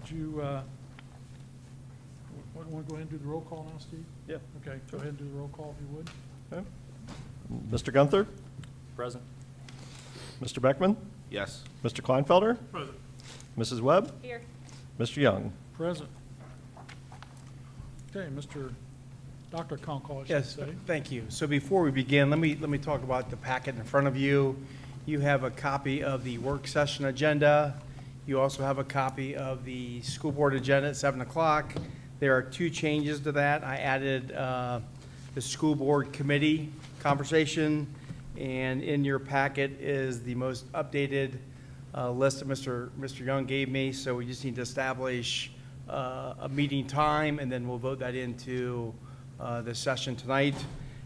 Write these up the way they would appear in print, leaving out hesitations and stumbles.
would you want to go ahead and do the roll call now, Steve? Yeah. Okay, go ahead and do the roll call if you would. Okay. Mr. Gunther? Present. Mr. Beckman? Yes. Mr. Kleinfelder? Present. Mrs. Webb? Here. Mr. Young? Present. Okay, Dr. Conkle, I should Yes, say. thank you. So before we begin, let me talk about the packet in front of you. You have a copy of the work session agenda. You also have a copy of the school board agenda at 7 o'clock. There are two changes to that. I added the school board committee conversation, and in your packet is the most updated list that Mr. Young gave me. So we just need to establish a meeting time, and then we'll vote that into the session tonight.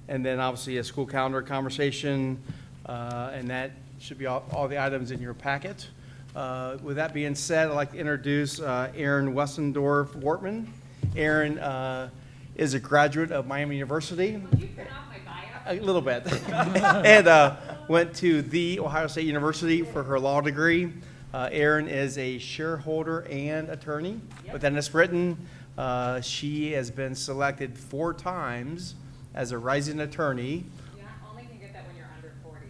And then obviously a school calendar conversation, and that should be all the items in your packet. With that being said, I'd like to introduce Aaron Wessendorf-Wortman. Aaron is a graduate of Miami University. Would you print off my bio? A little bit. And went to the Ohio State University for her law degree. Erin is a shareholder and attorney with Ennis Britton. She has been selected 4 times as a rising attorney. You only can get that when you're under 40.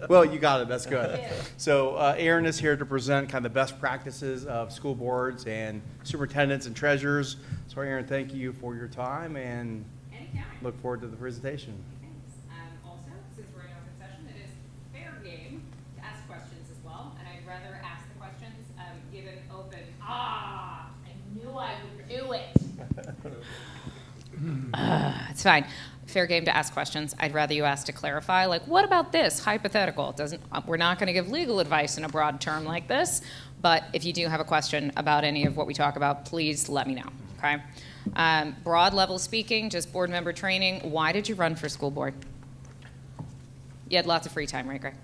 Well, you got it. That's good. Yeah. So Erin is here to present kind of the best practices of school boards and superintendents and treasurers. So Erin, thank you for your time, and Anytime. look forward to the presentation. Thanks. Also, since we're in open session, it is fair game to ask questions as well, and I'd rather ask the questions given open. I knew I would do it. It's fine. Fair game to ask questions. I'd rather you ask to clarify, like, what about this hypothetical? We're not going to give legal advice in a broad term like this, but if you do have a question about any of what we talk about, please let me know, okay? Broad level speaking, just board member training. Why did you run for school board? You had lots of free time, right, Greg?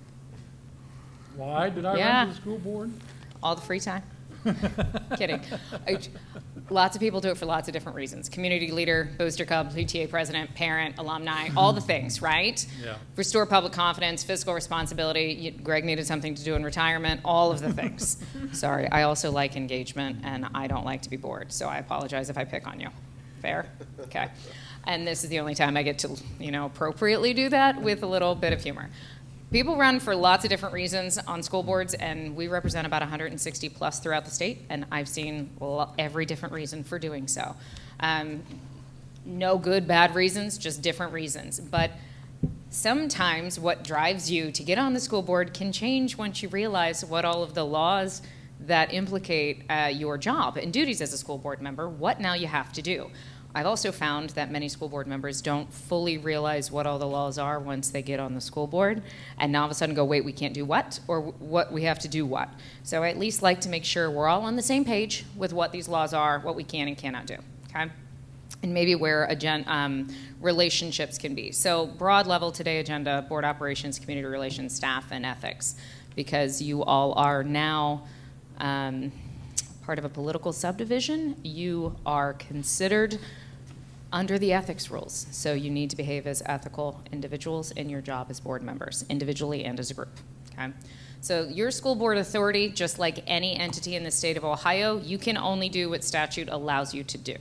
Why did I Yeah. run for the school board? All the free time? Kidding. Lots of people do it for lots of different reasons. Community leader, booster club, PTA president, parent, alumni, all the things, right? Yeah. Restore public confidence, fiscal responsibility. Greg needed something to do in retirement, all of the things. Sorry, I also like engagement, and I don't like to be bored, so I apologize if I pick on you. Fair? Okay. And this is the only time I get to, appropriately do that with a little bit of humor. People run for lots of different reasons on school boards, and we represent about 160 plus throughout the state, and I've seen every different reason for doing so. No good, bad reasons, just different reasons. But sometimes what drives you to get on the school board can change once you realize what all of the laws that implicate your job and duties as a school board member, what now you have to do. I've also found that many school board members don't fully realize what all the laws are once they get on the school board, and now all of a sudden go, wait, we can't do what? Or what we have to do what? So I at least like to make sure we're all on the same page with what these laws are, what we can and cannot do, okay? And maybe where relationships can be. So broad level today agenda, board operations, community relations, staff, and ethics, because you all are now part of a political subdivision. You are considered under the ethics rules. So you need to behave as ethical individuals in your job as board members, individually and as a group, okay? So your school board authority, just like any entity in the state of Ohio, you can only do what statute allows you to do.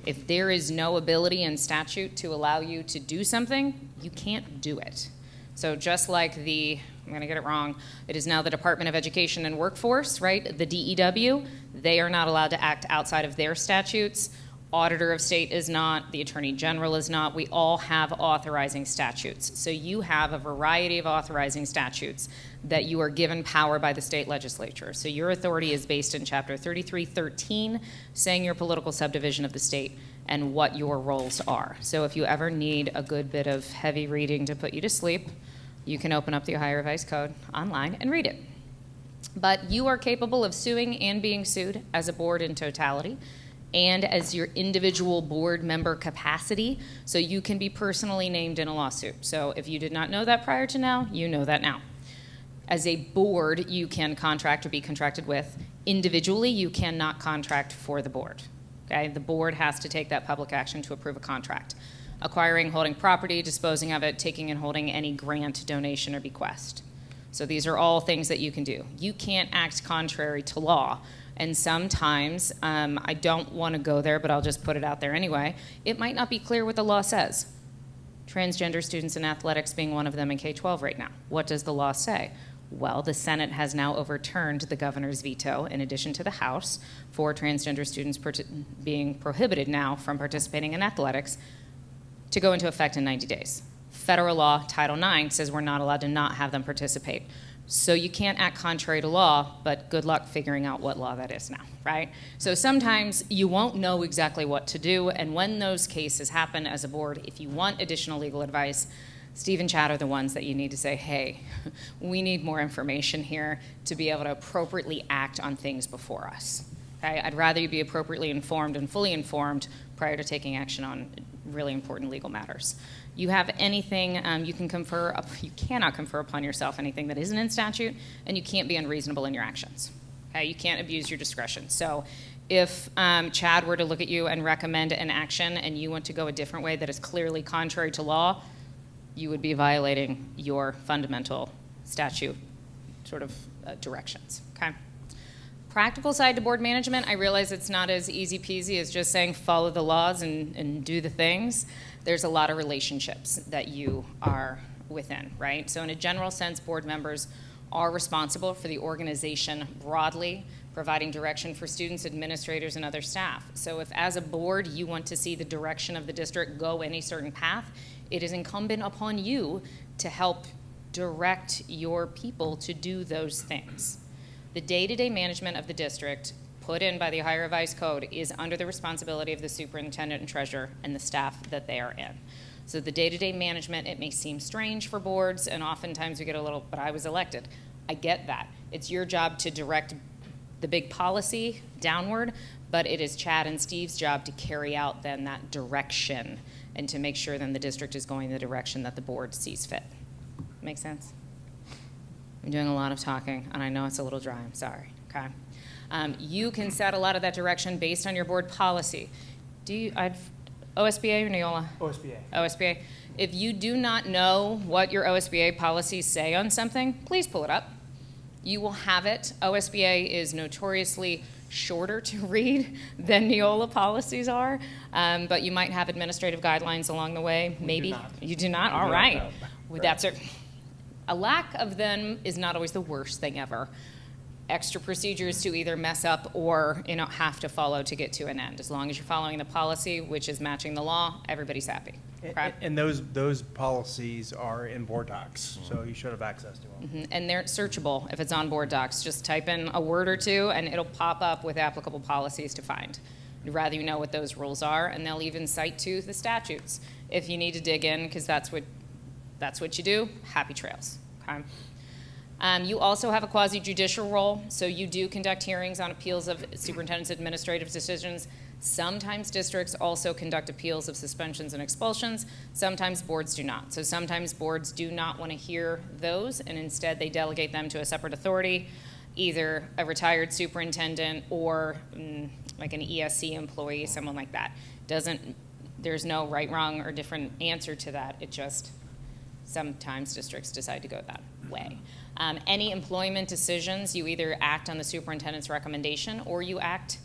If there is no ability in statute to allow you to do something, you can't do it. So just like I'm going to get it wrong, it is now the Department of Education and Workforce, right? The DEW, they are not allowed to act outside of their statutes. Auditor of State is not, the Attorney General is not. We all have authorizing statutes. So you have a variety of authorizing statutes that you are given power by the state legislature. So your authority is based in Chapter 3313, saying your political subdivision of the state and what your roles are. So if you ever need a good bit of heavy reading to put you to sleep, you can open up the Ohio Revised Code online and read it. But you are capable of suing and being sued as a board in totality and as your individual board member capacity, so you can be personally named in a lawsuit. So if you did not know that prior to now, you know that now. As a board, you can contract or be contracted with. Individually, you cannot contract for the board. Okay? The board has to take that public action to approve a contract. Acquiring, holding property, disposing of it, taking and holding any grant, donation, or bequest. So these are all things that you can do. You can't act contrary to law. And sometimes, I don't want to go there, but I'll just put it out there anyway, it might not be clear what the law says. Transgender students in athletics being one of them in K-12 right now. What does the law say? Well, the Senate has now overturned the governor's veto, in addition to the House, for transgender students being prohibited now from participating in athletics to go into effect in 90 days. Federal law, Title IX, says we're not allowed to not have them participate. So you can't act contrary to law, but good luck figuring out what law that is now, right? So sometimes you won't know exactly what to do, and when those cases happen as a board, if you want additional legal advice, Steve and Chad are the ones that you need to say, hey, we need more information here to be able to appropriately act on things before us. Okay? I'd rather you be appropriately informed and fully informed prior to taking action on really important legal matters. You have anything, you cannot confer upon yourself anything that isn't in statute, and you can't be unreasonable in your actions. Okay? You can't abuse your discretion. So if Chad were to look at you and recommend an action and you want to go a different way that is clearly contrary to law, you would be violating your fundamental statute sort of directions, okay? Practical side to board management, I realize it's not as easy peasy as just saying follow the laws and do the things. There's a lot of relationships that you are within, right? So in a general sense, board members are responsible for the organization broadly, providing direction for students, administrators, and other staff. So if as a board you want to see the direction of the district go any certain path, it is incumbent upon you to help direct your people to do those things. The day-to-day management of the district put in by the Ohio Revised Code is under the responsibility of the superintendent and treasurer and the staff that they are in. So the day-to-day management, it may seem strange for boards, and oftentimes we get a little, but I was elected. I get that. It's your job to direct the big policy downward, but it is Chad and Steve's job to carry out then that direction and to make sure then the district is going the direction that the board sees fit. Make sense? I'm doing a lot of talking, and I know it's a little dry. I'm sorry, okay? You can set a lot of that direction based on your board policy. OSBA or Neola? OSBA. OSBA. If you do not know what your OSBA policies say on something, please pull it up. You will have it. OSBA is notoriously shorter to read than Neola policies are, but you might have administrative guidelines along the way. Maybe. You do not? All right. Well, that's a lack of them is not always the worst thing ever. Extra procedures to either mess up or have to follow to get to an end. As long as you're following the policy, which is matching the law, everybody's happy. Okay? And those policies are in board docs, so you should have access to them. And they're searchable if it's on board docs. Just type in a word or two and it'll pop up with applicable policies to find. I'd rather you know what those rules are, and they'll even cite to the statutes if you need to dig in, because that's what you do. Happy trails. Okay? You also have a quasi-judicial role, so you do conduct hearings on appeals of superintendent's administrative decisions. Sometimes districts also conduct appeals of suspensions and expulsions. Sometimes boards do not. So sometimes boards do not want to hear those, and instead they delegate them to a separate authority, either a retired superintendent or like an ESC employee, someone like that. There's no right, wrong, or different answer to that. It just sometimes districts decide to go that way. Any employment decisions, you either act on the superintendent's recommendation or you act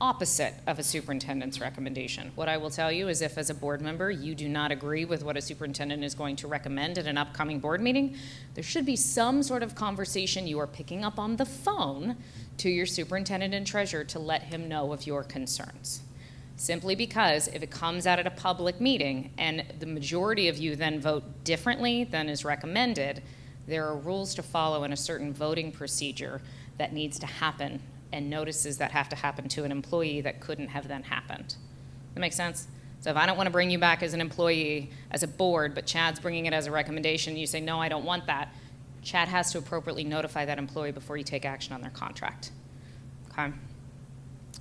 opposite of a superintendent's recommendation. What I will tell you is if as a board member you do not agree with what a superintendent is going to recommend at an upcoming board meeting, there should be some sort of conversation you are picking up on the phone to your superintendent and treasurer to let him know of your concerns. Simply because if it comes out at a public meeting and the majority of you then vote differently than is recommended, there are rules to follow in a certain voting procedure that needs to happen and notices that have to happen to an employee that couldn't have then happened. That makes sense? So if I don't want to bring you back as an employee, as a board, but Chad's bringing it as a recommendation, you say, no, I don't want that, Chad has to appropriately notify that employee before you take action on their contract. Okay?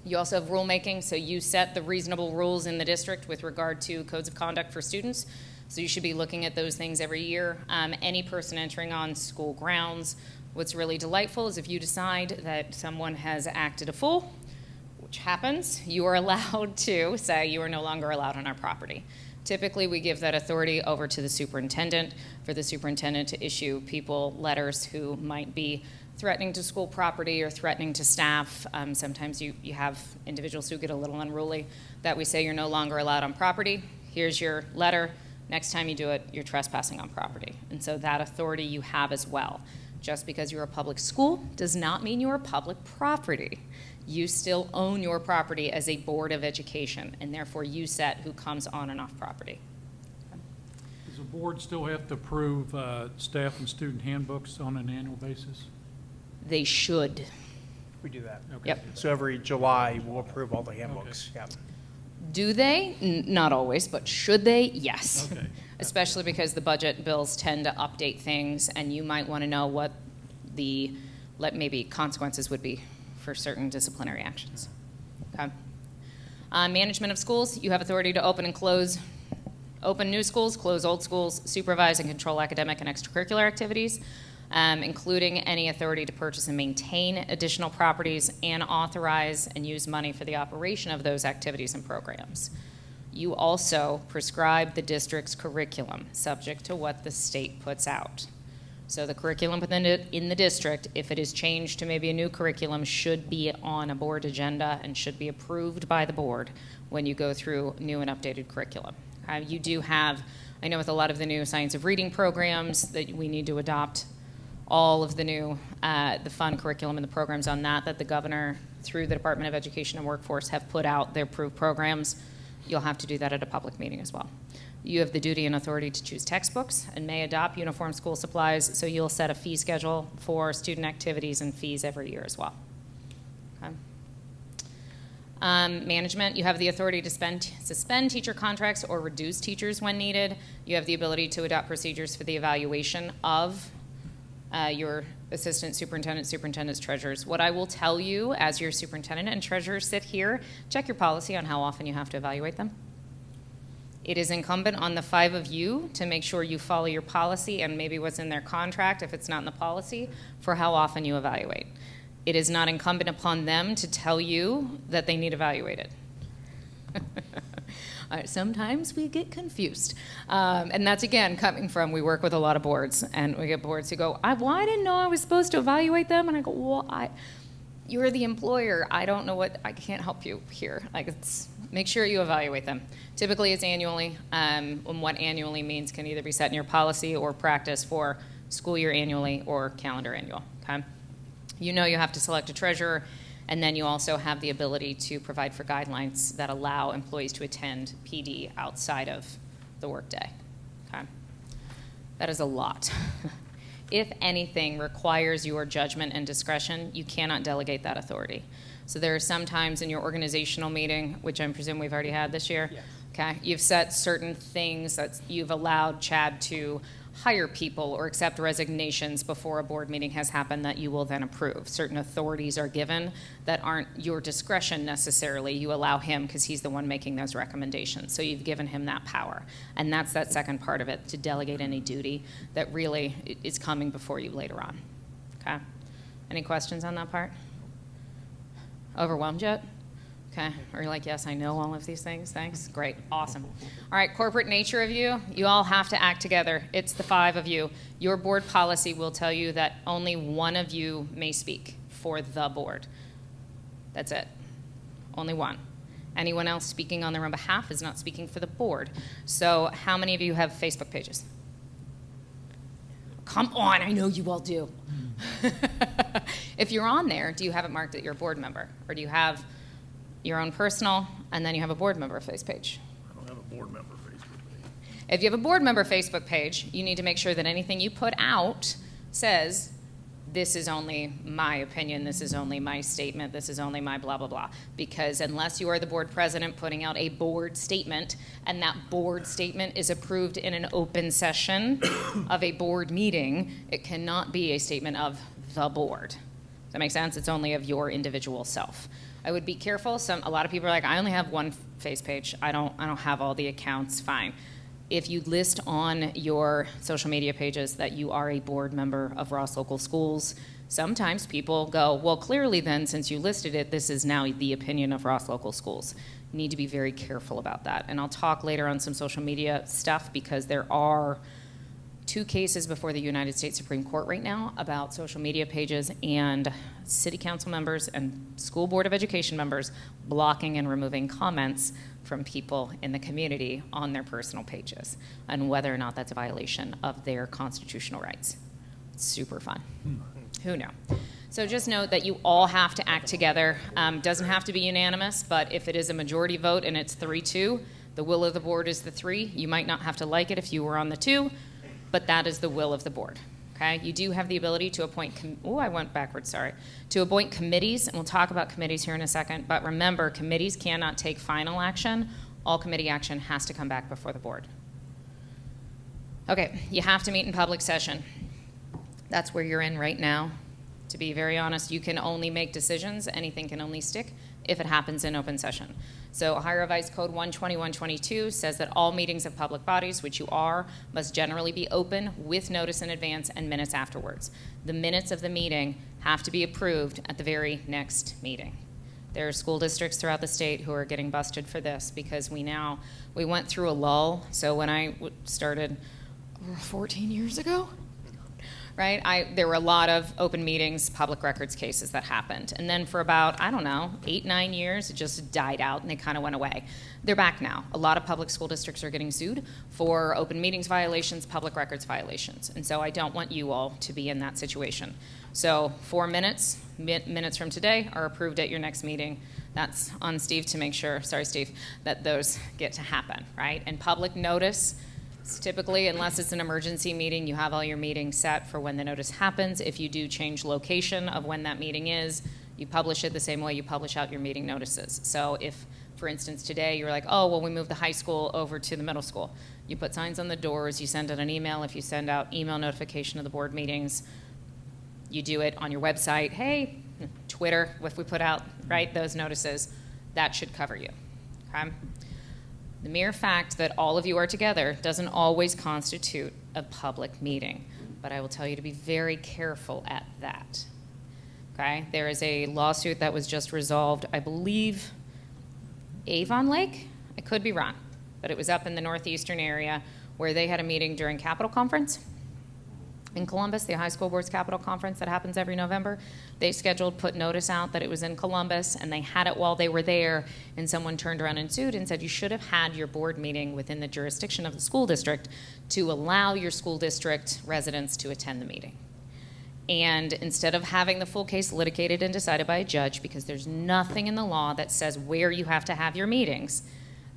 You also have rulemaking, so you set the reasonable rules in the district with regard to codes of conduct for students. So you should be looking at those things every year. Any person entering on school grounds, what's really delightful is if you decide that someone has acted a fool, which happens, you are allowed to say you are no longer allowed on our property. Typically, we give that authority over to the superintendent for the superintendent to issue people letters who might be threatening to school property or threatening to staff. Sometimes you have individuals who get a little unruly that we say you're no longer allowed on property. Here's your letter. Next time you do it, you're trespassing on property. And so that authority you have as well. Just because you're a public school does not mean you're public property. You still own your property as a board of education, and therefore you set who comes on and off property. Does the board still have to approve staff and student handbooks on an annual basis? They should. We do that. Okay. Yep. So every July, we'll approve all the handbooks. Yeah. Do they? Not always, but should they? Yes. Okay. Especially because the budget bills tend to update things, and you might want to know what the maybe consequences would be for certain disciplinary actions. Okay. Management of schools, you have authority to open and close, open new schools, close old schools, supervise and control academic and extracurricular activities, including any authority to purchase and maintain additional properties and authorize and use money for the operation of those activities and programs. You also prescribe the district's curriculum, subject to what the state puts out. So the curriculum in the district, if it is changed to maybe a new curriculum, should be on a board agenda and should be approved by the board when you go through new and updated curriculum. You do have, I know with a lot of the new science of reading programs that we need to adopt all of the new, the fun curriculum and the programs on that the governor, through the Department of Education and Workforce, have put out their approved programs. You'll have to do that at a public meeting as well. You have the duty and authority to choose textbooks and may adopt uniform school supplies, so you'll set a fee schedule for student activities and fees every year as well. Okay. Management, you have the authority to suspend teacher contracts or reduce teachers when needed. You have the ability to adopt procedures for the evaluation of your assistant superintendent, superintendents, treasurers. What I will tell you as your superintendent and treasurer sit here, check your policy on how often you have to evaluate them. It is incumbent on the 5 of you to make sure you follow your policy and maybe what's in their contract, if it's not in the policy, for how often you evaluate. It is not incumbent upon them to tell you that they need evaluated. Sometimes we get confused. And that's, again, coming from, we work with a lot of boards, and we get boards who go, well, I didn't know I was supposed to evaluate them. And I go, well, you're the employer. I don't know I can't help you here. Make sure you evaluate them. Typically, it's annually, and what annually means can either be set in your policy or practice for school year annually or calendar annual, okay? You know you have to select a treasurer, and then you also have the ability to provide for guidelines that allow employees to attend PD outside of the workday, okay? That is a lot. If anything requires your judgment and discretion, you cannot delegate that authority. So there are some times in your organizational meeting, which I presume we've already had this year, Yes. Okay, you've set certain things that you've allowed Chad to hire people or accept resignations before a board meeting has happened that you will then approve. Certain authorities are given that aren't your discretion necessarily. You allow him because he's the one making those recommendations. So you've given him that power. And that's that second part of it, to delegate any duty that really is coming before you later on. Okay? Any questions on that part? Overwhelmed yet? Okay, or you're like, yes, I know all of these things, thanks, great, awesome. All right, corporate nature of you all have to act together. It's the 5 of you. Your board policy will tell you that only one of you may speak for the board. That's it, only one. Anyone else speaking on their own behalf is not speaking for the board. So how many of you have Facebook pages? Come on, I know you all do. If you're on there, do you have it marked that you're a board member? Or do you have your own personal, and then you have a board member face page? I don't have a board member Facebook page. If you have a board member Facebook page, you need to make sure that anything you put out says, this is only my opinion, this is only my statement, this is only my blah, blah, blah. Because unless you are the board president putting out a board statement, and that board statement is approved in an open session of a board meeting, it cannot be a statement of the board. Does that make sense? It's only of your individual self. I would be careful. A lot of people are like, I only have one face page. I don't have all the accounts. Fine. If you list on your social media pages that you are a board member of Ross Local Schools, Sometimes people go, well, clearly then, since you listed it, this is now the opinion of Ross Local Schools. You need to be very careful about that. And I'll talk later on some social media stuff because there are 2 cases before the United States Supreme Court right now about social media pages and city council members and school board of education members blocking and removing comments from people in the community on their personal pages and whether or not that's a violation of their constitutional rights. It's super fun. Who knew? So just note that you all have to act together. Doesn't have to be unanimous, but if it is a majority vote and it's 3-2, the will of the board is the 3. You might not have to like it if you were on the 2, but that is the will of the board. Okay? You do have the ability to appoint, to appoint committees, and we'll talk about committees here in a second, but remember, committees cannot take final action. All committee action has to come back before the board. Okay, you have to meet in public session. That's where you're in right now. To be very honest, you can only make decisions, anything can only stick if it happens in open session. So Ohio Revised Code 12122 says that all meetings of public bodies, which you are, must generally be open with notice in advance and minutes afterwards. The minutes of the meeting have to be approved at the very next meeting. There are school districts throughout the state who are getting busted for this because we went through a lull. So when I started 14 years ago, right? There were a lot of open meetings, public records cases that happened. And then for about, 8-9 years, it just died out and they kind of went away. They're back now. A lot of public school districts are getting sued for open meetings violations, public records violations. And so I don't want you all to be in that situation. So 4 minutes from today are approved at your next meeting. That's on Steve to make sure, that those get to happen, right? And public notice, typically, unless it's an emergency meeting, you have all your meetings set for when the notice happens. If you do change location of when that meeting is, you publish it the same way you publish out your meeting notices. So if, for instance, today you're like, oh, well, we moved the high school over to the middle school. You put signs on the doors, you send out an email. If you send out email notification of the board meetings, you do it on your website. Hey, Twitter, if we put out, right, those notices, that should cover you, okay? The mere fact that all of you are together doesn't always constitute a public meeting, but I will tell you to be very careful at that. Okay? There is a lawsuit that was just resolved, I believe, Avon Lake? I could be wrong, but it was up in the northeastern area where they had a meeting during Capitol Conference in Columbus, the high school board's Capitol Conference that happens every November. They put notice out that it was in Columbus, and they had it while they were there, and someone turned around and sued and said, you should have had your board meeting within the jurisdiction of the school district to allow your school district residents to attend the meeting. And instead of having the full case litigated and decided by a judge, because there's nothing in the law that says where you have to have your meetings,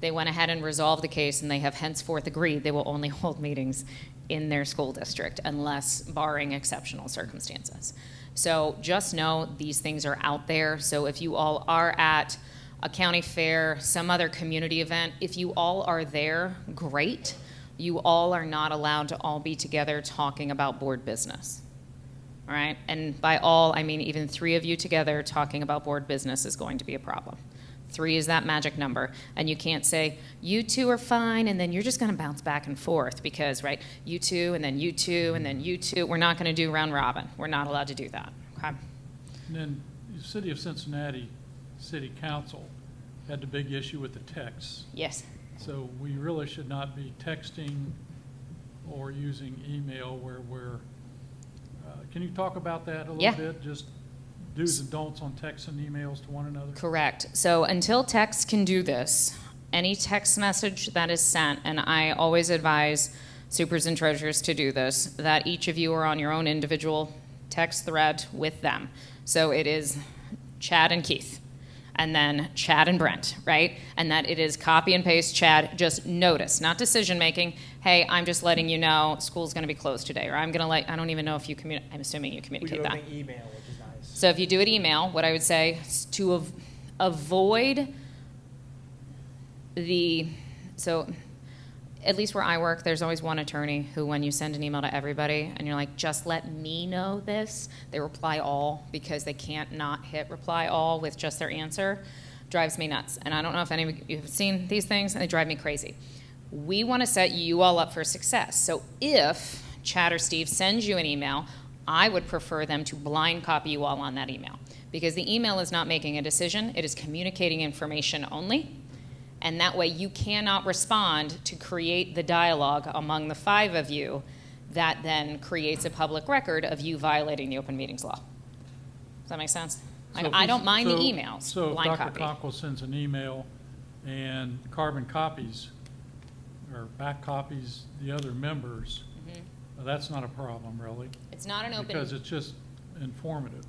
they went ahead and resolved the case, and they have henceforth agreed they will only hold meetings in their school district unless barring exceptional circumstances. So just know these things are out there. So if you all are at a county fair, some other community event, if you all are there, great. You all are not allowed to all be together talking about board business. All right? And by all, I mean even 3 of you together talking about board business is going to be a problem. 3 is that magic number. And you can't say, you 2 are fine, and then you're just going to bounce back and forth because, right, you 2, and then you 2, and then you 2. We're not going to do round robin. We're not allowed to do that. Okay? And then the City of Cincinnati City Council had the big issue with the texts. Yes. So we really should not be texting or using email where we're, can you talk about that a little bit? Just do's and don'ts on texts and emails to one another? Correct. So until text can do this, any text message that is sent, and I always advise supers and treasurers to do this, that each of you are on your own individual text thread with them. So it is Chad and Keith, and then Chad and Brent, right? And that it is copy and paste Chad, just notice, not decision making. Hey, I'm just letting you know school's going to be closed today, or I'm going to I don't even know if you communicate, I'm assuming you communicate that. We do email, which is nice. So if you do it email, what I would say is to avoid so at least where I work, there's always one attorney who, when you send an email to everybody and you're like, just let me know this, they reply all because they can't not hit reply all with just their answer. Drives me nuts. And I don't know if any of you have seen these things, and they drive me crazy. We want to set you all up for success. So if Chad or Steve sends you an email, I would prefer them to blind copy you all on that email, because the email is not making a decision, it is communicating information only, and that way you cannot respond to create the dialogue among the 5 of you that then creates a public record of you violating the open meetings law. Does that make sense? So if I we- don't mind the so- emails, So if blind Dr. copy. Conkle sends an email and carbon copies or back copies the other members, that's not a problem, really, It's not an open. because it's just informative.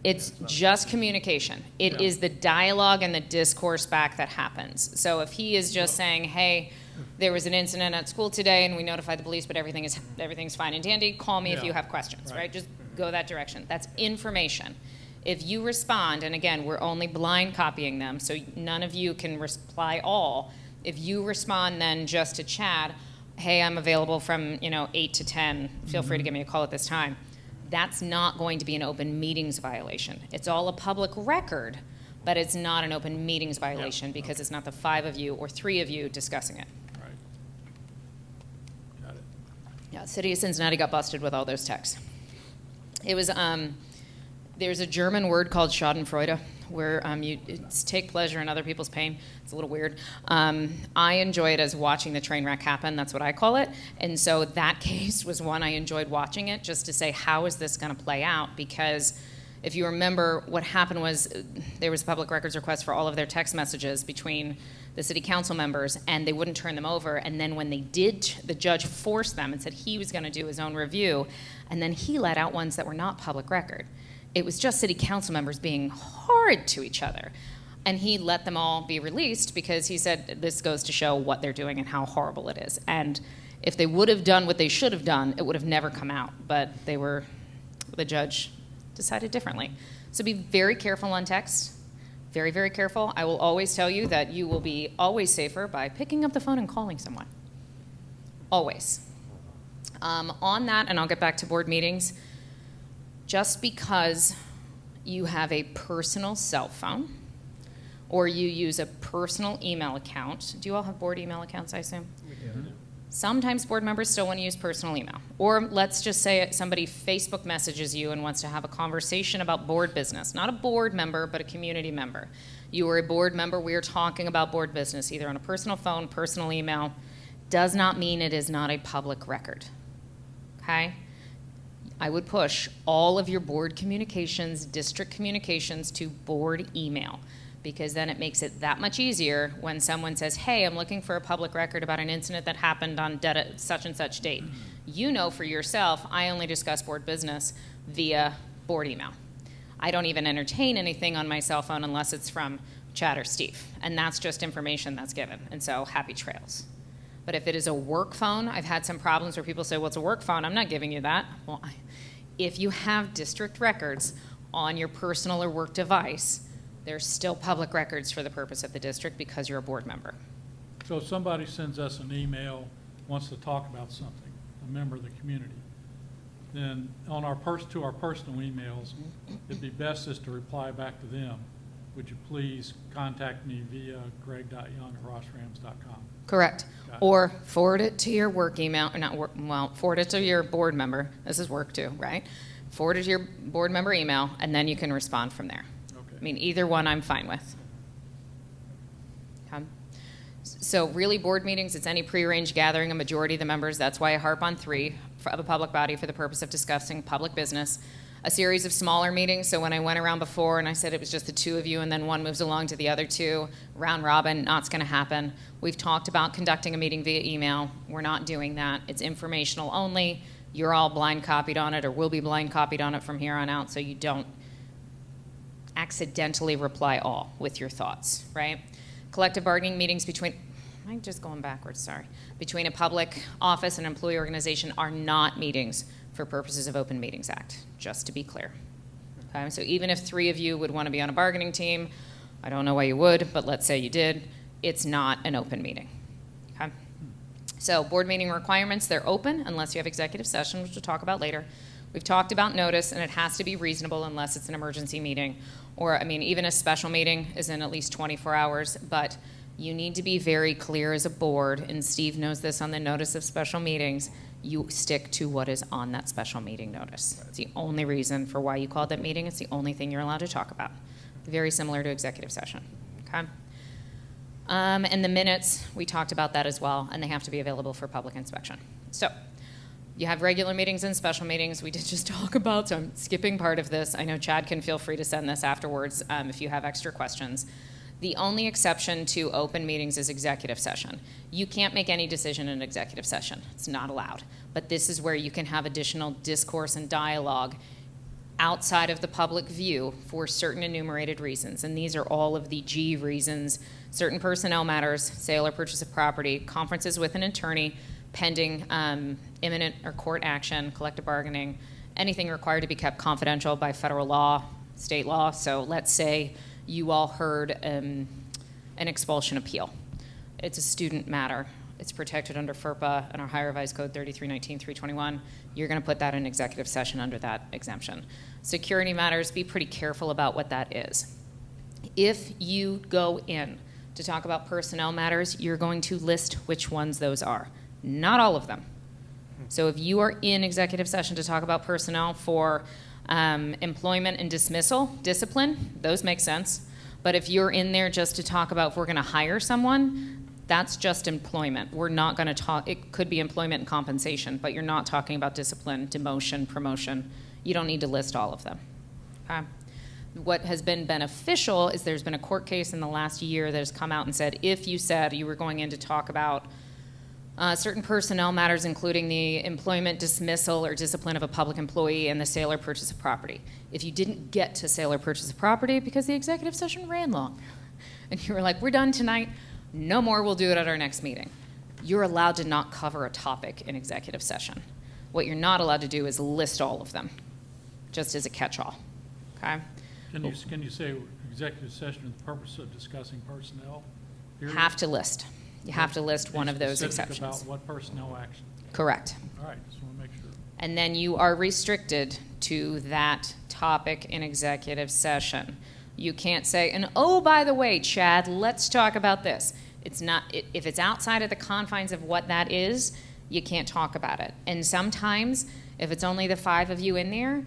It's just communication. It Yeah. is the dialogue and the discourse back that happens. So if he is just saying, hey, there was an incident at school today and we notified the police, but everything's fine and dandy, call me if Yeah. you have questions, Right. right? Just go that direction. That's information. If you respond, and again, we're only blind copying them, so none of you can reply all. If you respond then just to Chad, hey, I'm available from 8 to 10, feel free to give me a call at this time. That's not going to be an open meetings violation. It's all a public record, but it's not an open meetings violation because it's not the 5 of you or 3 of you discussing it. Right. Got it. Yeah, City of Cincinnati got busted with all those texts. It was, there's a German word called Schadenfreude, where it's take pleasure in other people's pain. It's a little weird. I enjoy it as watching the train wreck happen. That's what I call it. And so that case was one I enjoyed watching it, just to say, how is this going to play out? Because if you remember, what happened was there was a public records request for all of their text messages between the city council members, and they wouldn't turn them over. And then when they did, the judge forced them and said he was going to do his own review, and then he let out ones that were not public record. It was just city council members being horrid to each other. And he let them all be released because he said this goes to show what they're doing and how horrible it is. And if they would have done what they should have done, it would have never come out. But the judge decided differently. So be very careful on text. Very, very careful. I will always tell you that you will be always safer by picking up the phone and calling someone. Always. On that, and I'll get back to board meetings, just because you have a personal cell phone or you use a personal email account. Do you all have board email accounts, I assume? Sometimes board members still want to use personal email. Or let's just say somebody Facebook messages you and wants to have a conversation about board business. Not a board member, but a community member. You are a board member, we are talking about board business, either on a personal phone, personal email. Does not mean it is not a public record. Okay? I would push all of your board communications, district communications to board email, because then it makes it that much easier when someone says, hey, I'm looking for a public record about an incident that happened on such and such date. You know for yourself, I only discuss board business via board email. I don't even entertain anything on my cell phone unless it's from Chad or Steve, and that's just information that's given, and so happy trails. But if it is a work phone, I've had some problems where people say, well, it's a work phone, I'm not giving you that. Well, if you have district records on your personal or work device, they're still public records for the purpose of the district because you're a board member. So if somebody sends us an email, wants to talk about something, a member of the community, then on our to our personal emails, it'd be best is to reply back to them. Would you please contact me via greg.young@rossrams.com. Correct. Got it. Or forward it to your work email, or not work, well, forward it to your board member. This is work too, right? Forward it to your board member email, and then you can respond from there. Okay. I mean, either one I'm fine with. Okay. So really, board meetings, it's any prearranged gathering, a majority of the members. That's why I harp on 3 of a public body for the purpose of discussing public business. A series of smaller meetings, so when I went around before and I said it was just the 2 of you and then one moves along to the other 2, round robin, not going to happen. We've talked about conducting a meeting via email. We're not doing that. It's informational only. You're all blind copied on it or will be blind copied on it from here on out, so you don't accidentally reply all with your thoughts, right? Collective bargaining meetings between, I'm just going backwards, sorry, between a public office and employee organization are not meetings for purposes of Open Meetings Act, just to be clear. Okay, so even if 3 of you would want to be on a bargaining team, I don't know why you would, but let's say you did, it's not an open meeting. Okay? So board meeting requirements, they're open unless you have executive session, which we'll talk about later. We've talked about notice, and it has to be reasonable unless it's an emergency meeting. Or, I mean, even a special meeting is in at least 24 hours, but you need to be very clear as a board, and Steve knows this on the notice of special meetings. you stick to what is on that special meeting notice. It's the only reason for why you called that meeting. It's the only thing you're allowed to talk about. Very similar to executive session, okay? And the minutes, we talked about that as well, and they have to be available for public inspection. So you have regular meetings and special meetings. We did just talk about, so I'm skipping part of this. I know Chad can feel free to send this afterwards if you have extra questions. The only exception to open meetings is executive session. You can't make any decision in executive session. It's not allowed. But this is where you can have additional discourse and dialogue outside of the public view for certain enumerated reasons. And these are all of the G reasons: certain personnel matters, sale or purchase of property, conferences with an attorney, pending imminent or court action, collective bargaining, anything required to be kept confidential by federal law, state law. So let's say you all heard an expulsion appeal. It's a student matter. It's protected under FERPA and our Higher Revised Code 3319-321. You're going to put that in executive session under that exemption. Security matters, be pretty careful about what that is. If you go in to talk about personnel matters, you're going to list which ones those are. Not all of them. So if you are in executive session to talk about personnel for employment and dismissal, discipline, those make sense. But if you're in there just to talk about if we're going to hire someone, that's just employment. We're not going to talk, it could be employment and compensation, but you're not talking about discipline, demotion, promotion. You don't need to list all of them. Okay? What has been beneficial is there's been a court case in the last year that has come out and said if you said you were going in to talk about certain personnel matters, including the employment, dismissal, or discipline of a public employee and the sale or purchase of property. If you didn't get to sale or purchase of property because the executive session ran long, and you were like, we're done tonight, no more, we'll do it at our next meeting, you're allowed to not cover a topic in executive session. What you're not allowed to do is list all of them, just as a catch-all, okay? Can you say executive session for the purpose of discussing personnel? period? Have to list. You have to list one of those Specific exceptions. about what personnel action. Correct. All right, just want to make sure. And then you are restricted to that topic in executive session. You can't say, and oh, by the way, Chad, let's talk about this. It's not, if it's outside of the confines of what that is, you can't talk about it. And sometimes, if it's only the 5 of you in there,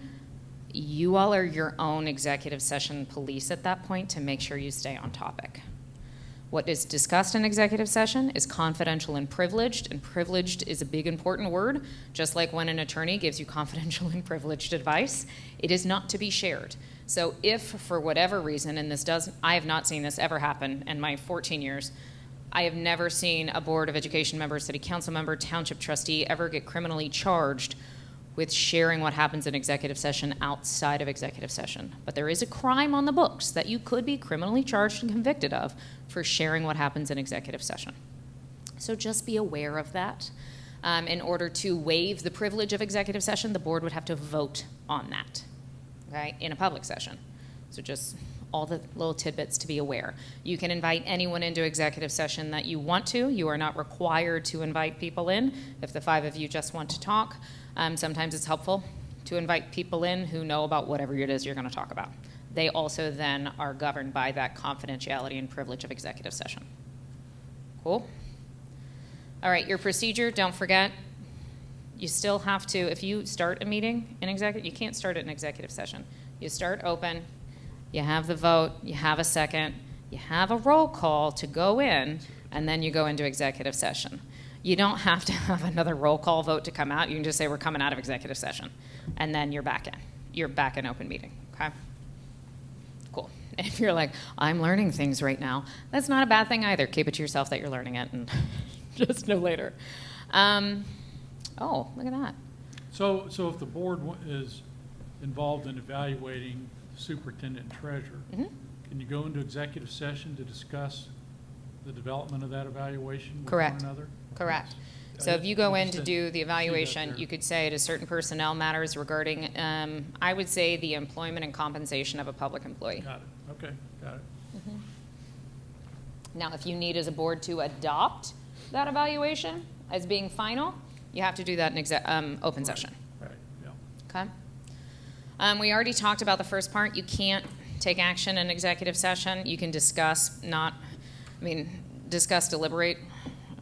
you all are your own executive session police at that point to make sure you stay on topic. What is discussed in executive session is confidential and privileged is a big important word, just like when an attorney gives you confidential and privileged advice, it is not to be shared. So if, for whatever reason, and I have not seen this ever happen in my 14 years, I have never seen a Board of Education member, city council member, township trustee ever get criminally charged with sharing what happens in executive session outside of executive session. But there is a crime on the books that you could be criminally charged and convicted of for sharing what happens in executive session. So just be aware of that. In order to waive the privilege of executive session, the board would have to vote on that, okay, in a public session. So just all the little tidbits to be aware. You can invite anyone into executive session that you want to. You are not required to invite people in if the 5 of you just want to talk. Sometimes it's helpful to invite people in who know about whatever it is you're going to talk about. They also then are governed by that confidentiality and privilege of executive session. Cool? All right, your procedure, don't forget, you still have to, if you start a meeting in executive, you can't start it in executive session. You start open, you have the vote, you have a second, you have a roll call to go in, and then you go into executive session. You don't have to have another roll call vote to come out. You can just say we're coming out of executive session, and then you're back in. You're back in open meeting, okay? Cool. And if you're like, I'm learning things right now, that's not a bad thing either. Keep it to yourself that you're learning it, and just know later. Oh, look at that. So if the board is involved in evaluating superintendent and treasurer, can you go into executive session to discuss the development of that evaluation with Correct. one another? Correct. So I if you go in to just do the didn't see that evaluation, there. you could say to certain personnel matters regarding, I would say the employment and compensation of a public employee. Got it. Okay, got it. Now, if you need as a board to adopt that evaluation as being final, you have to do that in open session. Right, yeah. Okay. We already talked about the first part. You can't take action in executive session. You can discuss, discuss, deliberate.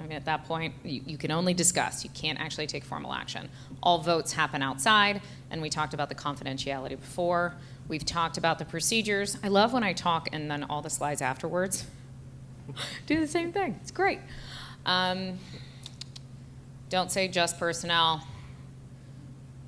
mean, at that point, you can only discuss. You can't actually take formal action. All votes happen outside, and we talked about the confidentiality before. We've talked about the procedures. I love when I talk and then all the slides afterwards do the same thing. It's great. Don't say just personnel.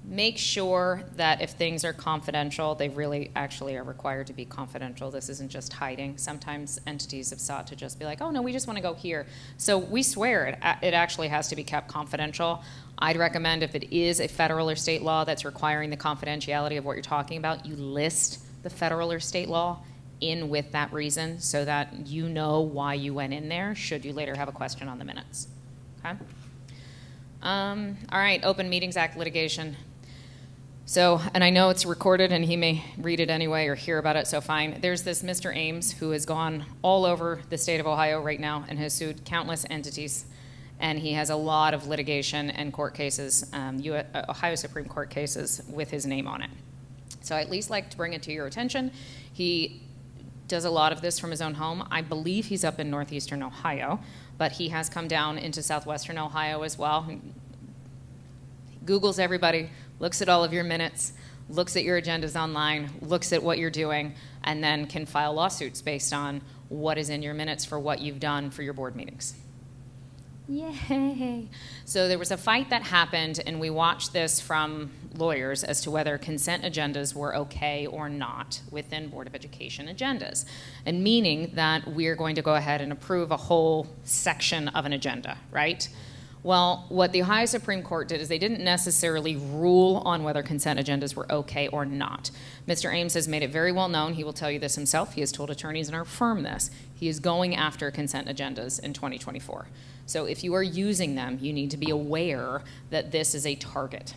Make sure that if things are confidential, they really actually are required to be confidential. This isn't just hiding. Sometimes entities have sought to just be like, oh, no, we just want to go here. So we swear it actually has to be kept confidential. I'd recommend if it is a federal or state law that's requiring the confidentiality of what you're talking about, you list the federal or state law in with that reason so that you know why you went in there should you later have a question on the minutes. Okay? All right, Open Meetings Act litigation. So, and I know it's recorded and he may read it anyway or hear about it, so fine. There's this Mr. Ames who has gone all over the state of Ohio right now and has sued countless entities. And he has a lot of litigation and court cases, Ohio Supreme Court cases with his name on it. So I at least like to bring it to your attention. He does a lot of this from his own home. I believe he's up in northeastern Ohio, but he has come down into southwestern Ohio as well. He Googles everybody, looks at all of your minutes, looks at your agendas online, looks at what you're doing, and then can file lawsuits based on what is in your minutes for what you've done for your board meetings. Yay! So there was a fight that happened, and we watched this from lawyers as to whether consent agendas were okay or not within Board of Education agendas, and meaning that we're going to go ahead and approve a whole section of an agenda, right? Well, what the Ohio Supreme Court did is they didn't necessarily rule on whether consent agendas were okay or not. Mr. Ames has made it very well known, he will tell you this himself, he has told attorneys in our firm this, he is going after consent agendas in 2024. So if you are using them, you need to be aware that this is a target.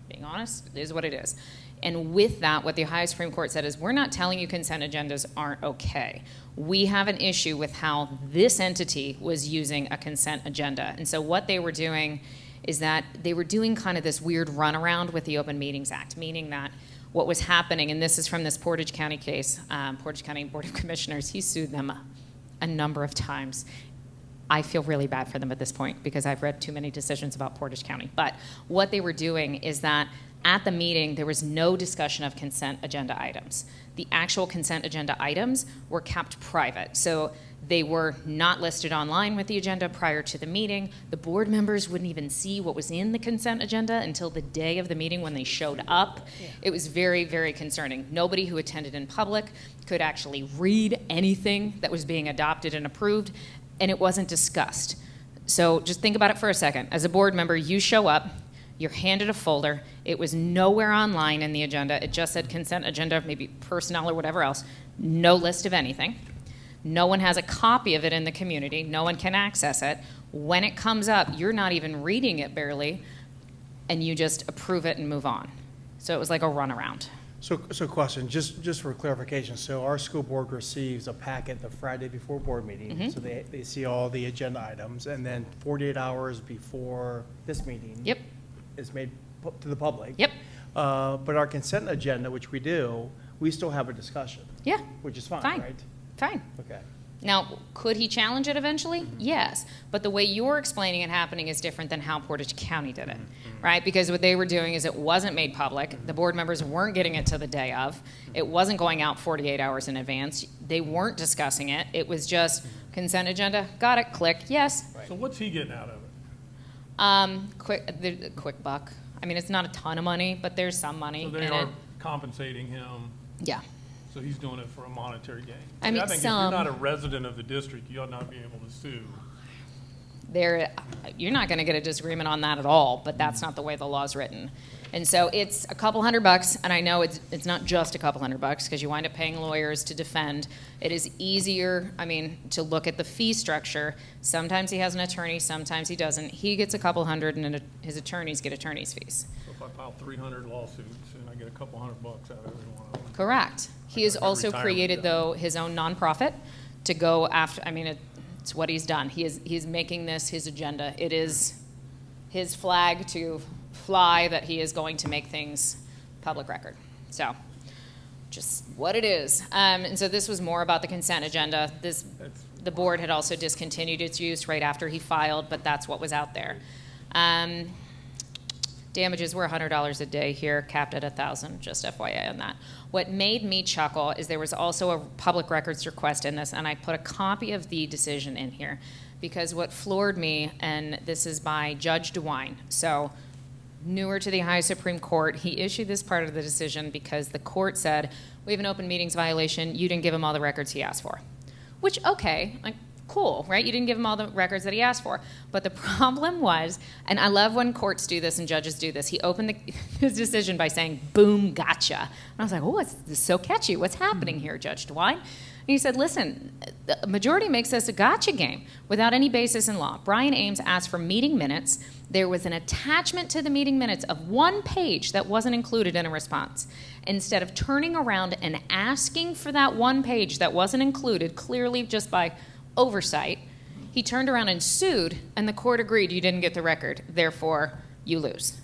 Being honest, it is what it is. And with that, what the Ohio Supreme Court said is, we're not telling you consent agendas aren't okay. We have an issue with how this entity was using a consent agenda. And so what they were doing is that they were doing kind of this weird runaround with the Open Meetings Act, meaning that what was happening, and this is from this Portage County case, Portage County Board of Commissioners, he sued them a number of times. I feel really bad for them at this point because I've read too many decisions about Portage County. But what they were doing is that at the meeting, there was no discussion of consent agenda items. The actual consent agenda items were kept private. So they were not listed online with the agenda prior to the meeting. The board members wouldn't even see what was in the consent agenda until the day of the meeting when they showed up. It was very, very concerning. Nobody who attended in public could actually read anything that was being adopted and approved, and it wasn't discussed. So just think about it for a second. As a board member, you show up, you're handed a folder. It was nowhere online in the agenda. It just said consent agenda, maybe personnel or whatever else. No list of anything. No one has a copy of it in the community. No one can access it. When it comes up, you're not even reading it barely, and you just approve it and move on. So it was like a runaround. So question, just for clarification, so our school board receives a packet the Friday before board meeting, so they see all the agenda items, and then 48 hours before this meeting. Yep. Is made to the public. Yep. But our consent agenda, which we do, we still have a discussion. Yeah. Which is fine, Fine. right? Fine. Okay. Now, could he challenge it eventually? Yes. But the way you're explaining it happening is different than how Portage County did it, right? Because what they were doing is it wasn't made public. The board members weren't getting it to the day of. It wasn't going out 48 hours in advance. They weren't discussing it. It was just consent agenda. Got it. Click. Yes. So what's he getting out of it? Quick buck. I mean, it's not a ton of money, but there's some money So they in are it. compensating him, Yeah. so he's doing it for a monetary gain. I mean, think if some- you're not a resident of the district, you ought not be able to sue. You're not going to get a disagreement on that at all, but that's not the way the law's written. And so it's a couple $100, and I know it's not just a couple $100 because you wind up paying lawyers to defend. It is easier, to look at the fee structure. Sometimes he has an attorney, sometimes he doesn't. He gets a couple $100, and his attorneys get attorney's fees. So if I file 300 lawsuits and I get a couple $100 out of every one of them. Correct. He has Like a also retirement created, guy. though, his own nonprofit to go after. It's what he's done. He's making this his agenda. It is his flag to fly that he is going to make things public record. So, just what it is. And so this was more about the consent agenda. The board had also discontinued its use right after he filed, but that's what was out there. Damages were $100 a day here, capped at $1,000, just FYI on that. What made me chuckle is there was also a public records request in this, and I put a copy of the decision in here, because what floored me, and this is by Judge DeWine, so newer to the Ohio Supreme Court, he issued this part of the decision because the court said, we have an open meetings violation, you didn't give him all the records he asked for. Which, okay, like, cool, right? You didn't give him all the records that he asked for. But the problem was, and I love when courts do this and judges do this, he opened his decision by saying, boom, gotcha. And I was like, oh, this is so catchy. What's happening here, Judge DeWine? And he said, listen, the majority makes this a gotcha game without any basis in law. Brian Ames asked for meeting minutes. There was an attachment to the meeting minutes of 1 page that wasn't included in a response. Instead of turning around and asking for that 1 page that wasn't included, clearly just by oversight, he turned around and sued, and the court agreed you didn't get the record, therefore you lose.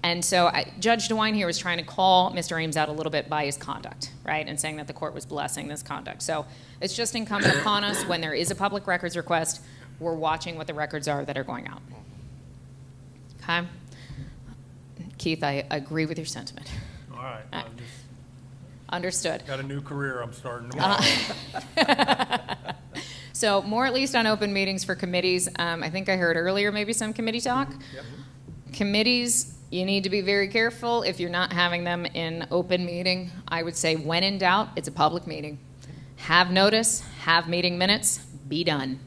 And so Judge DeWine here was trying to call Mr. Ames out a little bit by his conduct, right, and saying that the court was blessing this conduct. So it's just incumbent upon us, when there is a public records request, we're watching what the records are that are going out. Okay? Keith, I agree with your sentiment. All right, I'm just, Understood. got a new career I'm starting tomorrow. So more at least on open meetings for committees. I think I heard earlier maybe some committee talk. Yep. Committees, you need to be very careful if you're not having them in open meeting. I would say when in doubt, it's a public meeting. Have notice, have meeting minutes, be done.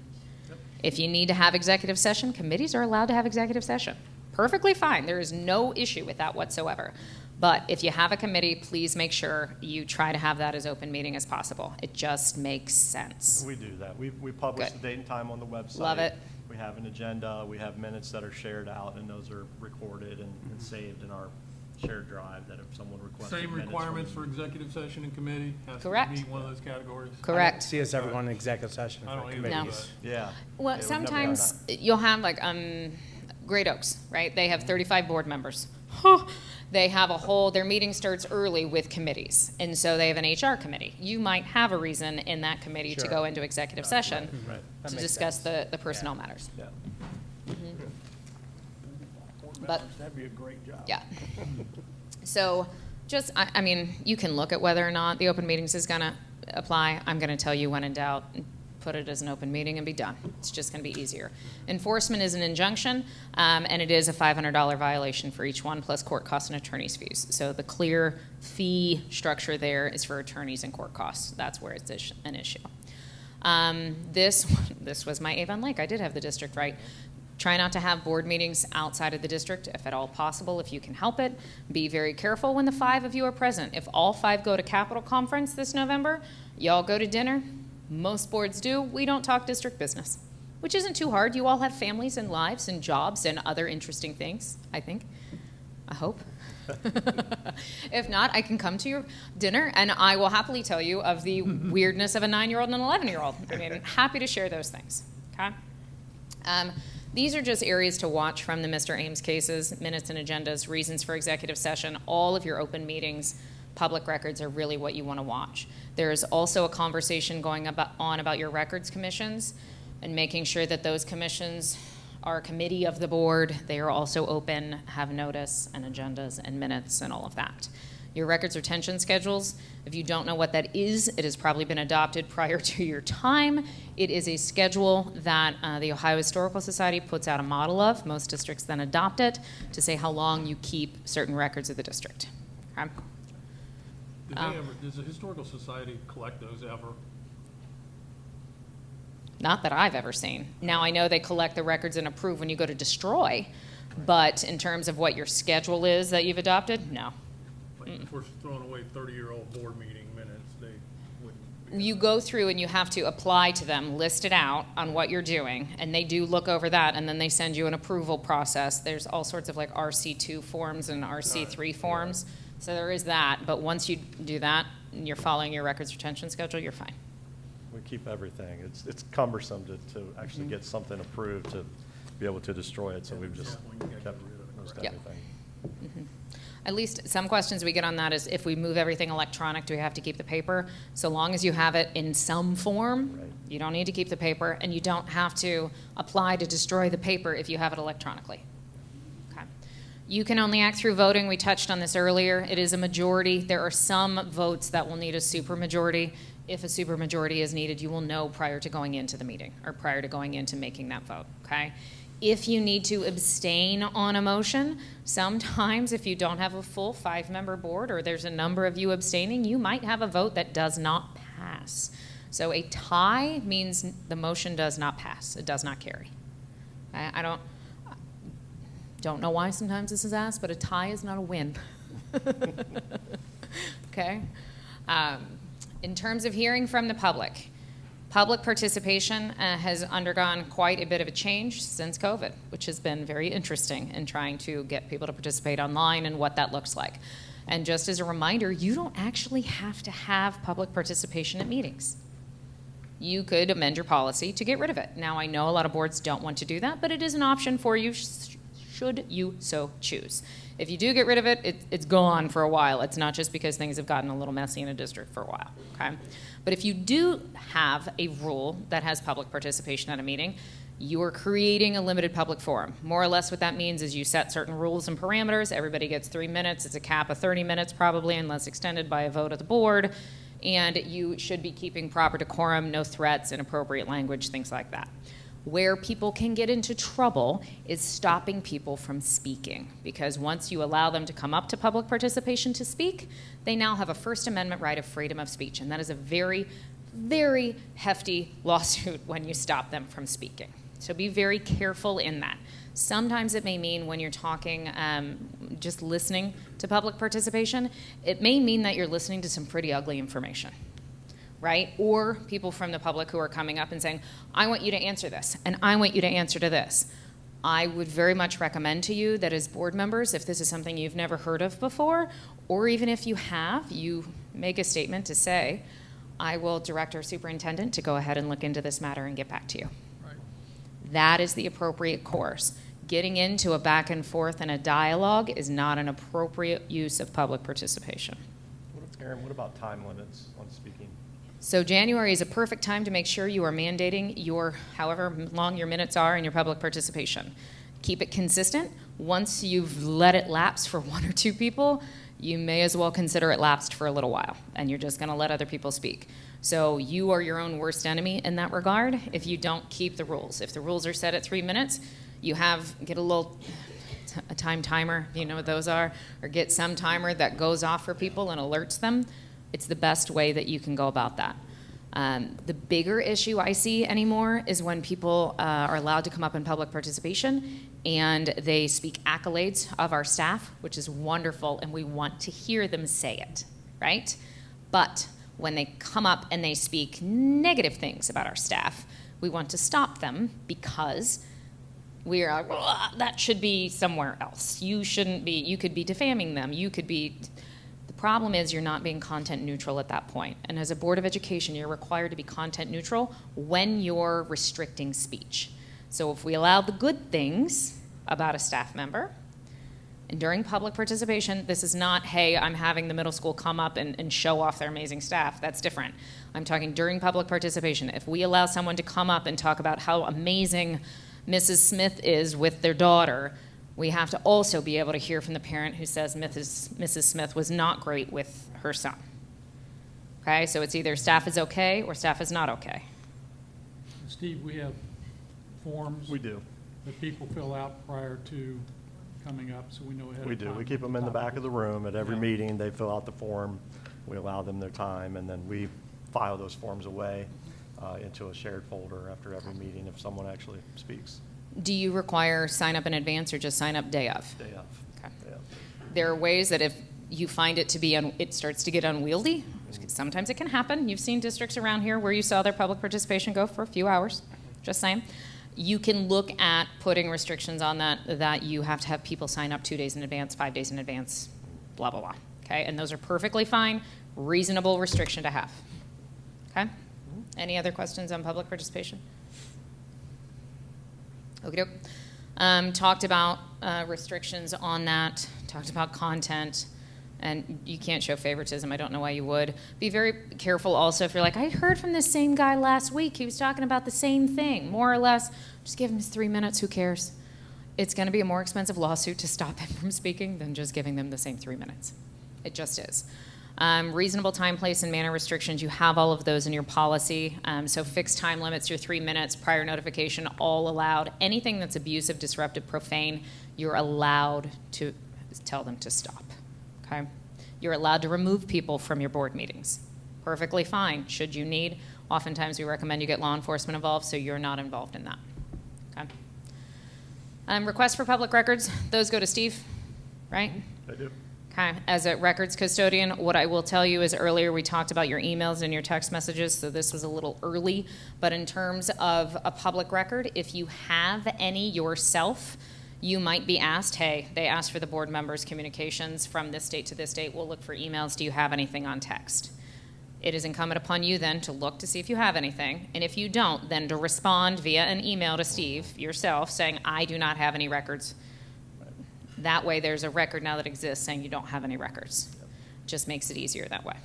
If you need to have executive session, committees are allowed to have executive session. Perfectly fine. There is no issue with that whatsoever. But if you have a committee, please make sure you try to have that as open meeting as possible. It just makes sense. We do that. We publish Good. the date and time on the website. Love it. We have an agenda, we have minutes that are shared out, and those are recorded and saved in our shared drive that if someone requests. Same requirements for executive session and committee? Has to Correct. meet one of those categories? Correct. See us ever going to executive session I for don't either, committees. but Yeah. Well, Yeah, we've never done sometimes that. you'll have like Great Oaks, right? They have 35 board members. They have a whole, their meeting starts early with committees, and so they have an HR committee. You might have a reason in that committee to Sure. go into executive session Right. That to makes discuss sense. the personnel matters. Yeah. But that'd be a great job. yeah. So just, I mean, you can look at whether or not the open meetings is going to apply. I'm going to tell you when in doubt, put it as an open meeting and be done. It's just going to be easier. Enforcement is an injunction, and it is a $500 violation for each one, plus court costs and attorney's fees. So the clear fee structure there is for attorneys and court costs. That's where it's an issue. This was my Avon Lake. I did have the district right. Try not to have board meetings outside of the district, if at all possible, if you can help it. Be very careful when the 5 of you are present. If all 5 go to Capitol Conference this November, y'all go to dinner. Most boards do. We don't talk district business, which isn't too hard. You all have families and lives and jobs and other interesting things, I think. I hope. If not, I can come to your dinner and I will happily tell you of the weirdness of a 9-year-old and an 11-year-old. I mean, I'm happy to share those things. Okay? These are just areas to watch from the Mr. Ames cases, minutes and agendas, reasons for executive session, all of your open meetings. Public records are really what you want to watch. There is also a conversation going on about your records commissions and making sure that those commissions are a committee of the board. They are also open, have notice and agendas and minutes and all of that. Your records retention schedules, if you don't know what that is, it has probably been adopted prior to your time. It is a schedule that the Ohio Historical Society puts out a model of. Most districts then adopt it to say how long you keep certain records of the district. Okay? Does the Historical Society collect those ever? Not that I've ever seen. Now, I know they collect the records and approve when you go to destroy, but in terms of what your schedule is that you've adopted, no. Like, if we're throwing away 30-year-old board meeting minutes, they wouldn't be. You go through and you have to apply to them, list it out on what you're doing, and they do look over that, and then they send you an approval process. There's all sorts of like RC2 forms and RC3 forms, so there is that, but once you do that, and you're following your records retention schedule, you're fine. We keep everything. It's cumbersome to actually get something approved to be able to destroy it, so we've just Yeah, well, you gotta kept get rid of it, most right. Yep. everything. At least some questions we get on that is if we move everything electronic, do we have to keep the paper? So long as you have it in some form, Right. you don't need to keep the paper, and you don't have to apply to destroy the paper if you have it electronically. Okay. You can only act through voting. We touched on this earlier. It is a majority. There are some votes that will need a supermajority. If a supermajority is needed, you will know prior to going into the meeting or prior to going into making that vote, okay? If you need to abstain on a motion, sometimes if you don't have a full 5-member board or there's a number of you abstaining, you might have a vote that does not pass. So a tie means the motion does not pass. It does not carry. I don't know why sometimes this is asked, but a tie is not a win. Okay? In terms of hearing from the public participation has undergone quite a bit of a change since COVID, which has been very interesting in trying to get people to participate online and what that looks like. And just as a reminder, you don't actually have to have public participation at meetings. You could amend your policy to get rid of it. Now, I know a lot of boards don't want to do that, but it is an option for you should you so choose. If you do get rid of it, it's gone for a while. It's not just because things have gotten a little messy in a district for a while, okay? But if you do have a rule that has public participation at a meeting, you are creating a limited public forum. More or less what that means is you set certain rules and parameters. Everybody gets 3 minutes. It's a cap of 30 minutes probably, unless extended by a vote of the board. And you should be keeping proper decorum, no threats, inappropriate language, things like that. Where people can get into trouble is stopping people from speaking, because once you allow them to come up to public participation to speak, they now have a First Amendment right of freedom of speech, and that is a very, very hefty lawsuit when you stop them from speaking. So be very careful in that. Sometimes it may mean when you're talking, just listening to public participation, it may mean that you're listening to some pretty ugly information. Right? Or people from the public who are coming up and saying, I want you to answer this, and I want you to answer to this. I would very much recommend to you that as board members, if this is something you've never heard of before, or even if you have, you make a statement to say, I will direct our superintendent to go ahead and look into this matter and get back to you. Right. That is the appropriate course. Getting into a back and forth and a dialogue is not an appropriate use of public participation. Aaron, what about time limits on speaking? So January is a perfect time to make sure you are mandating your, however long your minutes are in your public participation. Keep it consistent. Once you've let it lapse for 1 or 2 people, you may as well consider it lapsed for a little while, and you're just going to let other people speak. So you are your own worst enemy in that regard if you don't keep the rules. If the rules are set at 3 minutes, you get a time timer, you know what those are, or get some timer that goes off for people and alerts them. It's the best way that you can go about that. The bigger issue I see anymore is when people are allowed to come up in public participation and they speak accolades of our staff, which is wonderful, and we want to hear them say it, right? But when they come up and they speak negative things about our staff, we want to stop them because we are like, that should be somewhere else. You shouldn't be, you could be defaming them. You could be, the problem is you're not being content neutral at that point. And as a Board of Education, you're required to be content neutral when you're restricting speech. So if we allow the good things about a staff member, and during public participation, this is not, hey, I'm having the middle school come up and show off their amazing staff. That's different. I'm talking during public participation. If we allow someone to come up and talk about how amazing Mrs. Smith is with their daughter, we have to also be able to hear from the parent who says Mrs. Smith was not great with her son. Okay, so it's either staff is okay or staff is not okay. Steve, we have forms. We do. That people fill out prior to coming up, so we know ahead of time. We do. We keep them in the back of the room at every Yeah. meeting. They fill out the form. We allow them their time, and then we file those forms away into a shared folder after every meeting if someone actually speaks. Do you require sign up in advance or just sign up day of? Day of. Okay. Yeah. There are ways that if you find it to be, it starts to get unwieldy. Sometimes it can happen. You've seen districts around here where you saw their public participation go for a few hours. Just saying. You can look at putting restrictions on that you have to have people sign up 2 days in advance, 5 days in advance, blah, blah, blah. Okay, and those are perfectly fine, reasonable restriction to have. Okay? Any other questions on public participation? Okey-doke. Talked about restrictions on that talked about content, and you can't show favoritism. I don't know why you would. Be very careful also if you're like, I heard from this same guy last week. He was talking about the same thing, more or less. Just give him his 3 minutes. Who cares? It's going to be a more expensive lawsuit to stop him from speaking than just giving them the same 3 minutes. It just is. Reasonable time, place, and manner restrictions, you have all of those in your policy. So fixed time limits, your 3 minutes, prior notification, all allowed. Anything that's abusive, disruptive, profane, you're allowed to tell them to stop. Okay? You're allowed to remove people from your board meetings. Perfectly fine. Should you need, oftentimes we recommend you get law enforcement involved, so you're not involved in that. Okay? Requests for public records, those go to Steve, right? I do. Okay, as a records custodian, what I will tell you is earlier we talked about your emails and your text messages, so this was a little early, but in terms of a public record, if you have any yourself, you might be asked, hey, they asked for the board members' communications from this date to this date. We'll look for emails. Do you have anything on text? It is incumbent upon you then to look to see if you have anything, and if you don't, then to respond via an email to Steve yourself saying, I do not have any records. That way there's a record now that exists saying you don't have any records. Just makes it easier that way.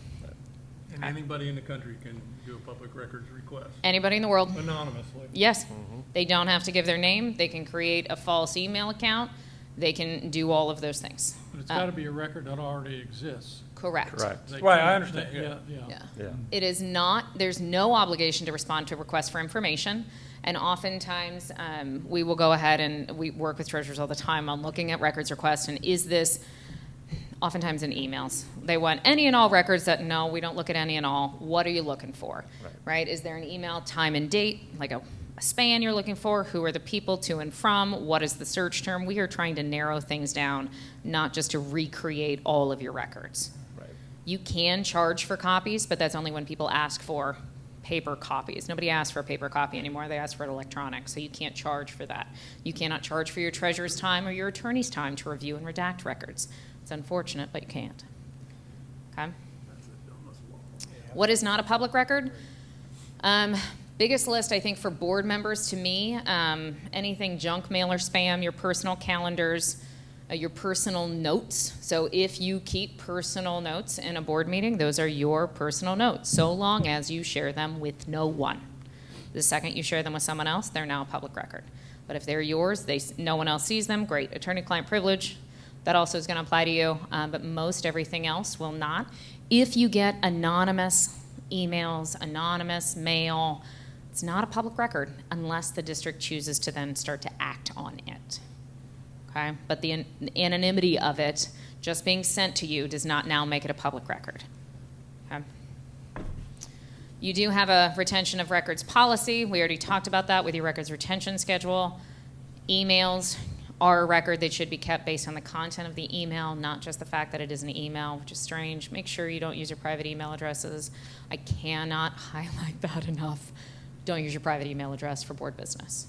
And anybody in the country can do a public records request Anybody in the world? anonymously. Yes. They don't have to give their name. They can create a false email account. They can do all of those things. But it's got to be a record that already exists. Correct. Correct. They Right, I can't- understand, they- yeah. Yeah. Yeah. It is not, there's no obligation to respond to requests for information. And oftentimes, we will go ahead and we work with treasurers all the time on looking at records requests and is this, oftentimes in emails, they want any and all records that, no, we don't look at any and all. What are you looking for? Right? Is there an email time and date, like a span you're looking for? Who are the people to and from? What is the search term? We are trying to narrow things down, not just to recreate all of your records. Right. You can charge for copies, but that's only when people ask for paper copies. Nobody asks for a paper copy anymore. They ask for it electronic, so you can't charge for that. You cannot charge for your treasurer's time or your attorney's time to review and redact records. It's unfortunate, but you can't. Okay? What is not a public record? Biggest list, I think, for board members to me, anything junk mail or spam, your personal calendars, your personal notes. So if you keep personal notes in a board meeting, those are your personal notes, so long as you share them with no one. The second you share them with someone else, they're now a public record. But if they're yours, no one else sees them, great. Attorney-client privilege, that also is going to apply to you, but most everything else will not. If you get anonymous emails, anonymous mail, it's not a public record unless the district chooses to then start to act on it. Okay? But the anonymity of it just being sent to you does not now make it a public record. Okay? You do have a retention of records policy. We already talked about that with your records retention schedule. Emails are a record that should be kept based on the content of the email, not just the fact that it is an email, which is strange. Make sure you don't use your private email addresses. I cannot highlight that enough. Don't use your private email address for board business.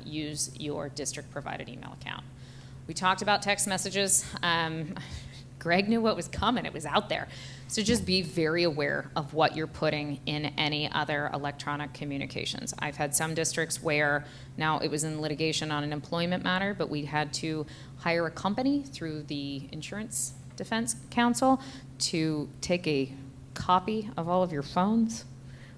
Use your district-provided email account. We talked about text messages. Greg knew what was coming. It was out there. So just be very aware of what you're putting in any other electronic communications. I've had some districts where, now it was in litigation on an employment matter, but we had to hire a company through the Insurance Defense Council to take a copy of all of your phones,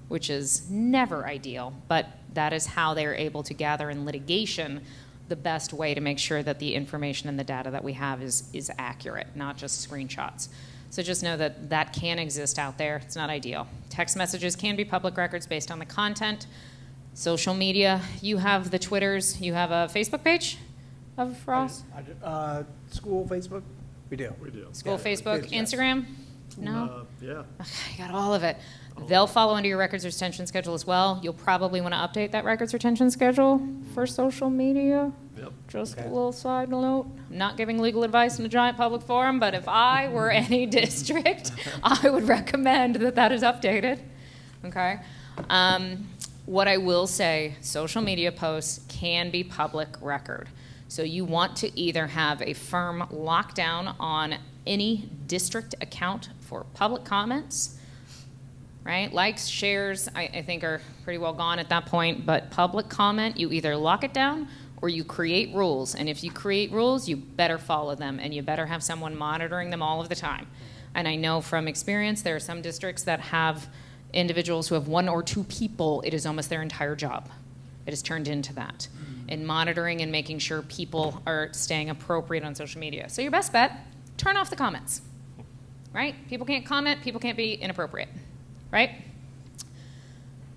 which is never ideal, but that is how they're able to gather in litigation the best way to make sure that the information and the data that we have is accurate, not just screenshots. So just know that that can exist out there. It's not ideal. Text messages can be public records based on the content. Social media, you have the Twitters, you have a Facebook page of Ross? School Facebook? We do. We do. School, Yeah, Facebook, yes. Instagram? No? Yeah. Okay, got all of it. They'll follow under your records retention schedule as well. You'll probably want to update that records retention schedule for social media. Yep. Just Okay. a little side note. I'm not giving legal advice in a giant public forum, but if I were any district, I would recommend that that is updated. Okay? What I will say, social media posts can be public record. So you want to either have a firm lockdown on any district account for public comments, right? Likes, shares, I think are pretty well gone at that point, but public comment, you either lock it down or you create rules. And if you create rules, you better follow them, and you better have someone monitoring them all of the time. And I know from experience, there are some districts that have individuals who have 1 or 2 people. It is almost their entire job. It has turned into that, in monitoring and making sure people are staying appropriate on social media. So your best bet, turn off the comments, right? People can't comment, people can't be inappropriate, right?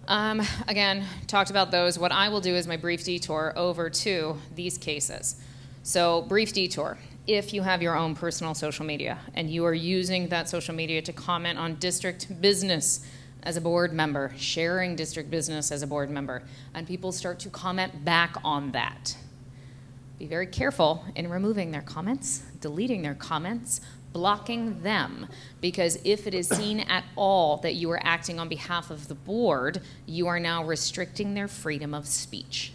Again, talked about those. What I will do is my brief detour over to these cases. So brief detour. If you have your own personal social media and you are using that social media to comment on district business as a board member, sharing district business as a board member, and people start to comment back on that, be very careful in removing their comments, deleting their comments, blocking them, because if it is seen at all that you are acting on behalf of the board, you are now restricting their freedom of speech.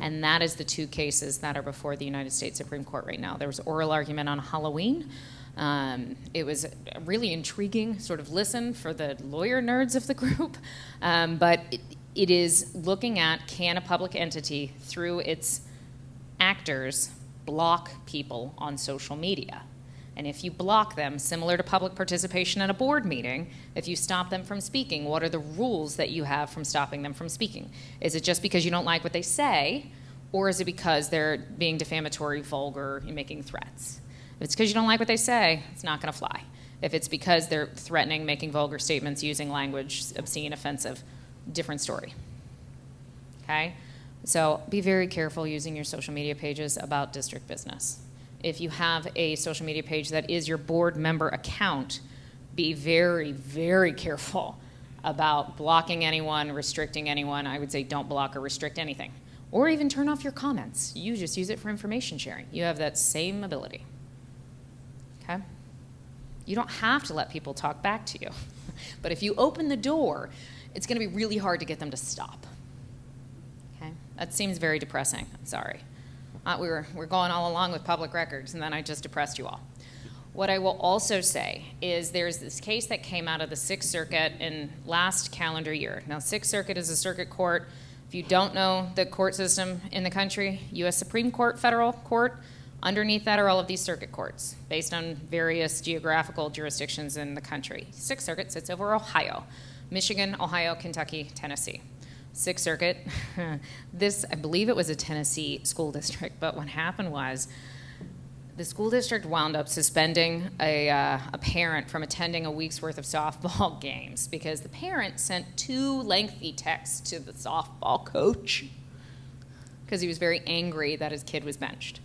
And that is the 2 cases that are before the United States Supreme Court right now. There was oral argument on Halloween. It was a really intriguing sort of listen for the lawyer nerds of the group, but it is looking at, can a public entity, through its actors, block people on social media? And if you block them, similar to public participation at a board meeting, if you stop them from speaking, what are the rules that you have from stopping them from speaking? Is it just because you don't like what they say, or is it because they're being defamatory, vulgar, and making threats? If it's because you don't like what they say, it's not going to fly. If it's because they're threatening, making vulgar statements, using language, obscene, offensive, different story. Okay? So be very careful using your social media pages about district business. If you have a social media page that is your board member account, be very, very careful about blocking anyone, restricting anyone. I would say don't block or restrict anything. Or even turn off your comments. You just use it for information sharing. You have that same ability. Okay? You don't have to let people talk back to you. But if you open the door, it's going to be really hard to get them to stop. Okay? That seems very depressing. I'm sorry. We're going all along with public records, and then I just depressed you all. What I will also say is there's this case that came out of the Sixth Circuit in last calendar year. Now, Sixth Circuit is a circuit court. If you don't know the court system in the country, U.S. Supreme Court, federal court, underneath that are all of these circuit courts based on various geographical jurisdictions in the country. Sixth Circuit sits over Ohio, Michigan, Ohio, Kentucky, Tennessee. Sixth Circuit, this, I believe it was a Tennessee school district, but what happened was the school district wound up suspending a parent from attending a week's worth of softball games because the parent sent 2 lengthy texts to the softball coach because he was very angry that his kid was benched.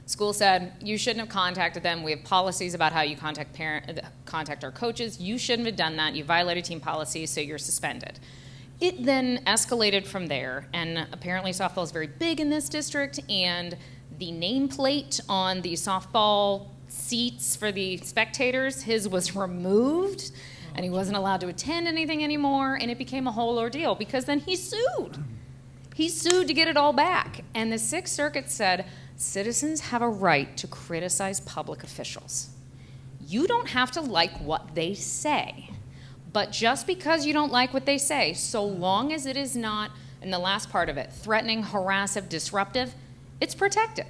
School said, you shouldn't have contacted them. We have policies about how you contact our coaches. You shouldn't have done that. You violated team policy, so you're suspended. It then escalated from there, and apparently softball is very big in this district, and the nameplate on the softball seats for the spectators, his was removed, and he wasn't allowed to attend anything anymore, and it became a whole ordeal because then he sued. He sued to get it all back, and the Sixth Circuit said, citizens have a right to criticize public officials. You don't have to like what they say. But just because you don't like what they say, so long as it is not, in the last part of it, threatening, harassive, disruptive, it's protected.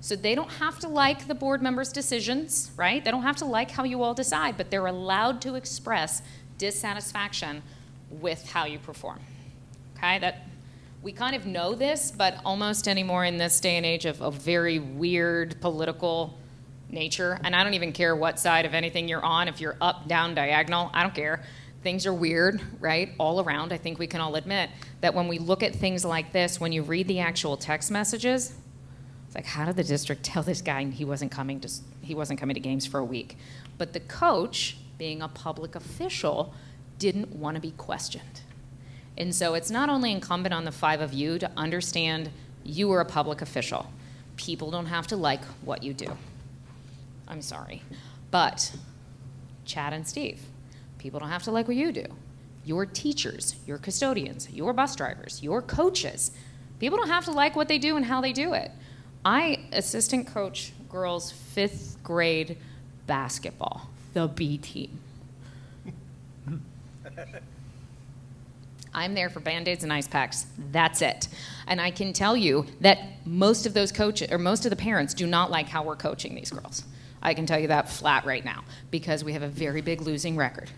So they don't have to like the board members' decisions, right? They don't have to like how you all decide, but they're allowed to express dissatisfaction with how you perform. Okay? That we kind of know this, but almost anymore in this day and age of very weird political nature, and I don't even care what side of anything you're on, if you're up, down, diagonal, I don't care. Things are weird, right, all around. I think we can all admit that when we look at things like this, when you read the actual text messages, it's like, how did the district tell this guy he wasn't coming to games for a week? But the coach, being a public official, didn't want to be questioned. And so it's not only incumbent on the 5 of you to understand you are a public official. People don't have to like what you do. I'm sorry. But Chad and Steve, people don't have to like what you do. Your teachers, your custodians, your bus drivers, your coaches, people don't have to like what they do and how they do it. I assistant coach girls 5th grade basketball, the B team. I'm there for Band-Aids and ice packs. That's it. And I can tell you that most of those coaches, or most of the parents, do not like how we're coaching these girls. I can tell you that flat right now, because we have a very big losing record.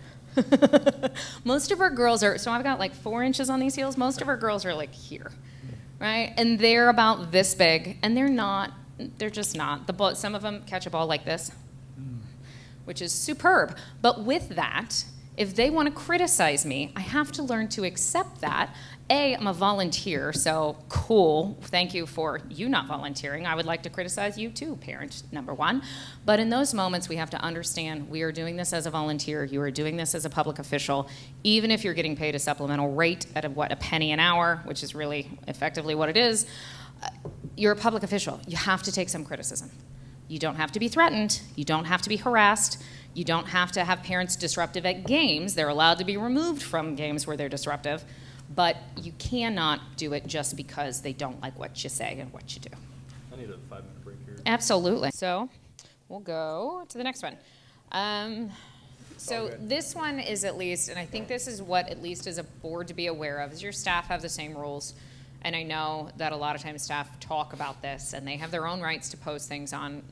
Most of our girls are, so I've got like 4 inches on these heels. Most of our girls are like here, right? And they're about this big, and they're just not. Some of them catch a ball like this, which is superb. But with that, if they want to criticize me, I have to learn to accept that. I'm a volunteer, so cool. Thank you for you not volunteering. I would like to criticize you too, parent number one. But in those moments, we have to understand we are doing this as a volunteer. You are doing this as a public official. Even if you're getting paid a supplemental rate at a penny an hour, which is really effectively what it is, you're a public official. You have to take some criticism. You don't have to be threatened. You don't have to be harassed. You don't have to have parents disruptive at games. They're allowed to be removed from games where they're disruptive. But you cannot do it just because they don't like what you say and what you do. I need a 5-minute break here. Absolutely. So we'll go to the next one. So this one is at least, and I think this is what at least as a board to be aware of, is your staff have the same rules. And I know that a lot of times staff talk about this, and they have their own rights to post things on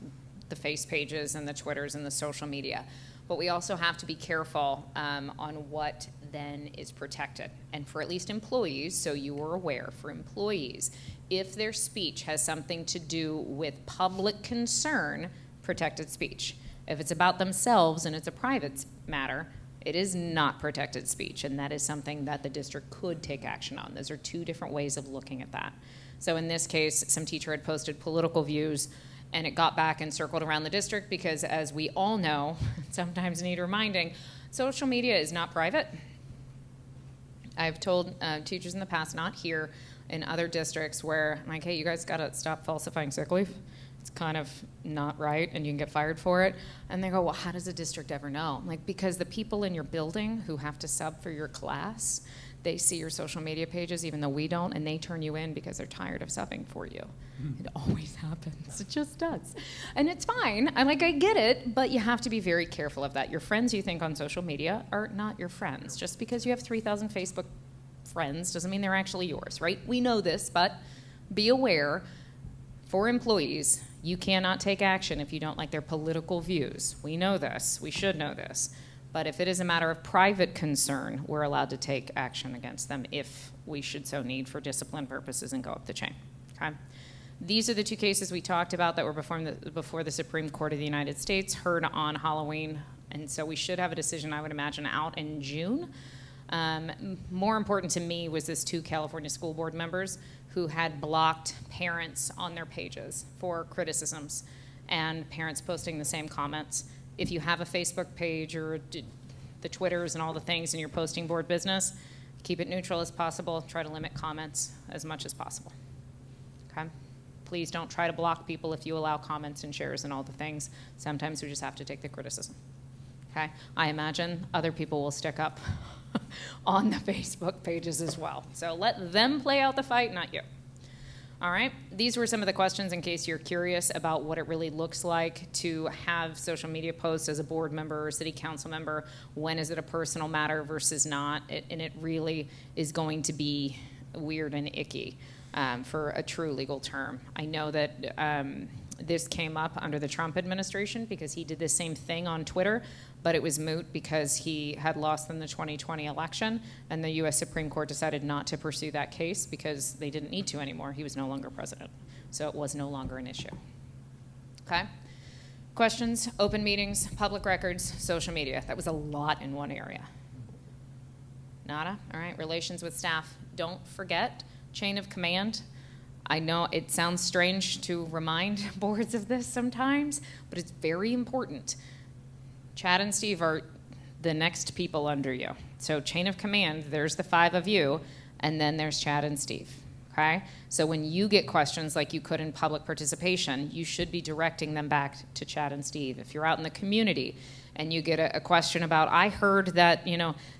the face pages and the Twitters and the social media. But we also have to be careful on what then is protected. And for at least employees, so you are aware, for employees, if their speech has something to do with public concern, protected speech. If it's about themselves and it's a private matter, it is not protected speech, and that is something that the district could take action on. Those are 2 different ways of looking at that. So in this case, some teacher had posted political views, and it got back and circled around the district because, as we all know, sometimes need reminding, social media is not private. I've told teachers in the past, not here, in other districts, where I'm like, hey, you guys got to stop falsifying sick leave. It's kind of not right, and you can get fired for it. And they go, well, how does a district ever know? I'm like, because the people in your building who have to sub for your class, they see your social media pages, even though we don't, and they turn you in because they're tired of subbing for you. It always happens. It just does. And it's fine. I get it, but you have to be very careful of that. Your friends you think on social media are not your friends. Just because you have 3,000 Facebook friends doesn't mean they're actually yours, right? We know this, but be aware, for employees, you cannot take action if you don't like their political views. We know this. We should know this. But if it is a matter of private concern, we're allowed to take action against them if we should so need for discipline purposes and go up the chain. Okay? These are the 2 cases we talked about that were before the Supreme Court of the United States, heard on Halloween. And so we should have a decision, I would imagine, out in June. More important to me was this 2 California school board members who had blocked parents on their pages for criticisms, and parents posting the same comments. If you have a Facebook page or the Twitters and all the things and you're posting board business, keep it neutral as possible. Try to limit comments as much as possible. Okay? Please don't try to block people if you allow comments and shares and all the things. Sometimes we just have to take the criticism. Okay? I imagine other people will stick up on the Facebook pages as well. So let them play out the fight, not you. All right, these were some of the questions in case you're curious about what it really looks like to have social media posts as a board member or city council member. When is it a personal matter versus not? And it really is going to be weird and icky for a true legal term. I know that this came up under the Trump administration because he did the same thing on Twitter, but it was moot because he had lost in the 2020 election, and the U.S. Supreme Court decided not to pursue that case because they didn't need to anymore. He was no longer president, so it was no longer an issue. Okay? Questions, open meetings, public records, social media. That was a lot in one area. Nada? All right, relations with staff. Don't forget, chain of command. I know it sounds strange to remind boards of this sometimes, but it's very important. Chad and Steve are the next people under you. So chain of command, there's the 5 of you, and then there's Chad and Steve, okay? So when you get questions like you could in public participation, you should be directing them back to Chad and Steve. If you're out in the community and you get a question about, I heard that,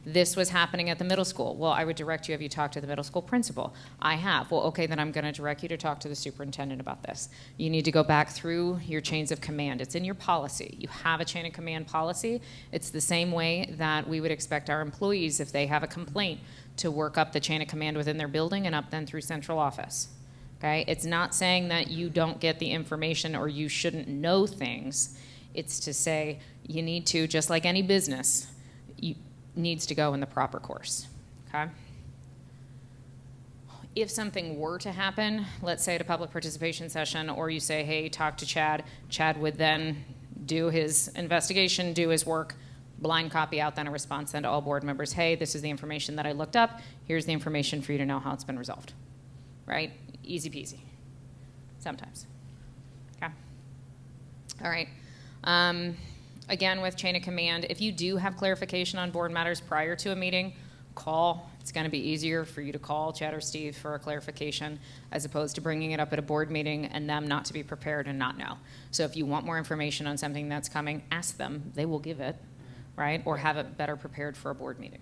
this was happening at the middle school. Well, I would direct you, have you talked to the middle school principal? I have. Well, okay, then I'm going to direct you to talk to the superintendent about this. You need to go back through your chains of command. It's in your policy. You have a chain of command policy. It's the same way that we would expect our employees, if they have a complaint, to work up the chain of command within their building and up then through central office. Okay? It's not saying that you don't get the information or you shouldn't know things. It's to say you need to, just like any business, needs to go in the proper course. Okay? If something were to happen, let's say at a public participation session, or you say, hey, talk to Chad, Chad would then do his investigation, do his work, blind copy out then a response then to all board members, hey, this is the information that I looked up, here's the information for you to know how it's been resolved. Right? Easy peasy. Sometimes. Okay? All right. Again, with chain of command, if you do have clarification on board matters prior to a meeting, call. It's going to be easier for you to call Chad or Steve for a clarification as opposed to bringing it up at a board meeting and them not to be prepared and not know. So if you want more information on something that's coming, ask them. They will give it, right? Or have it better prepared for a board meeting.